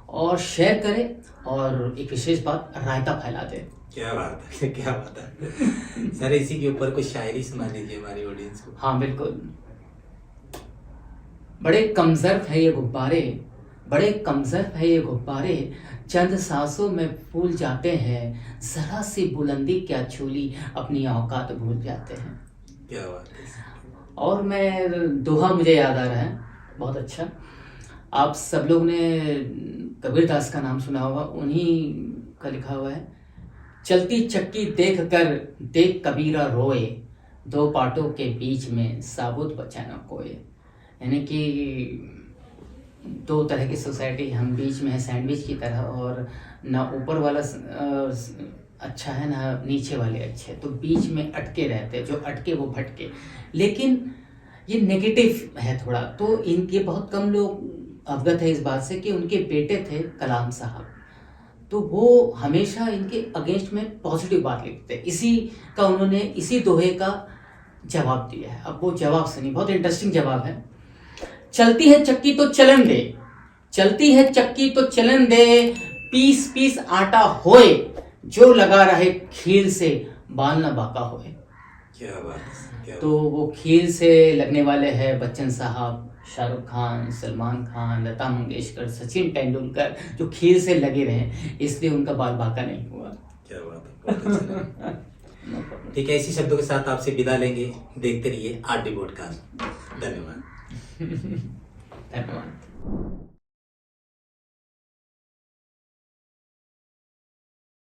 और शेयर करे, और एक विशेष बात, रायता फैला दे। क्या बात है, क्या बात है। सर इसी के ऊपर कुछ शायरी सुना दीजिए हमारी ऑडियंस को। हाँ बिल्कुल। बड़े कमज़र्फ है ये गुब्बारे, बड़े कमज़र्फ है ये गुब्बारे, चंद सांसों में फूल जाते हैं, ज़रा सी बुलंदी क्या छूली, अपनी औकात भूल जाते हैं। क्या बात है। और मैं दोहा मुझे याद आ रहा है, बहुत अच्छा। आप सब लोग ने कबीर दास का नाम सुना होगा, उन्हीं का लिखा हुआ है, चलती चक्की देख कर देख कबीरा रोए, दो पाटों के बीच में साबुत बचा न कोई। यानी कि दो तरह की सोसाइटी हम बीच में है, सैंडविच की तरह, और ना ऊपर वाला अच्छा है ना नीचे वाले अच्छे, तो बीच में अटके रहते हैं, जो अटके वो भटके। लेकिन ये नेगेटिव है थोड़ा, तो इनके बहुत कम लोग अवगत है इस बात से कि उनके बेटे थे कलाम साहब, तो वो हमेशा इनके अगेंस्ट में पॉजिटिव बात लिखते हैं। इसी का उन्होंने इसी दोहे का जवाब दिया है। अब वो जवाब सुनिए, बहुत इंटरेस्टिंग जवाब है। चलती है चक्की तो चलन दे, चलती है चक्की तो चलन दे, पीस पीस आटा होए, जो लगा रहे खील से बाल न बाका होए। क्या बात है। तो वो खील से लगने वाले हैं बच्चन साहब, शाहरुख खान, सलमान खान, लता मंगेशकर, सचिन तेंदुलकर, जो खील से लगे रहे, इसलिए उनका बाल बाका नहीं हुआ। क्या बात है, बहुत अच्छा लगा। ठीक है, इसी शब्दों के साथ आपसे विदा लेंगे। देखते रहिए आरडी पॉडकास्ट। धन्यवाद। धन्यवाद।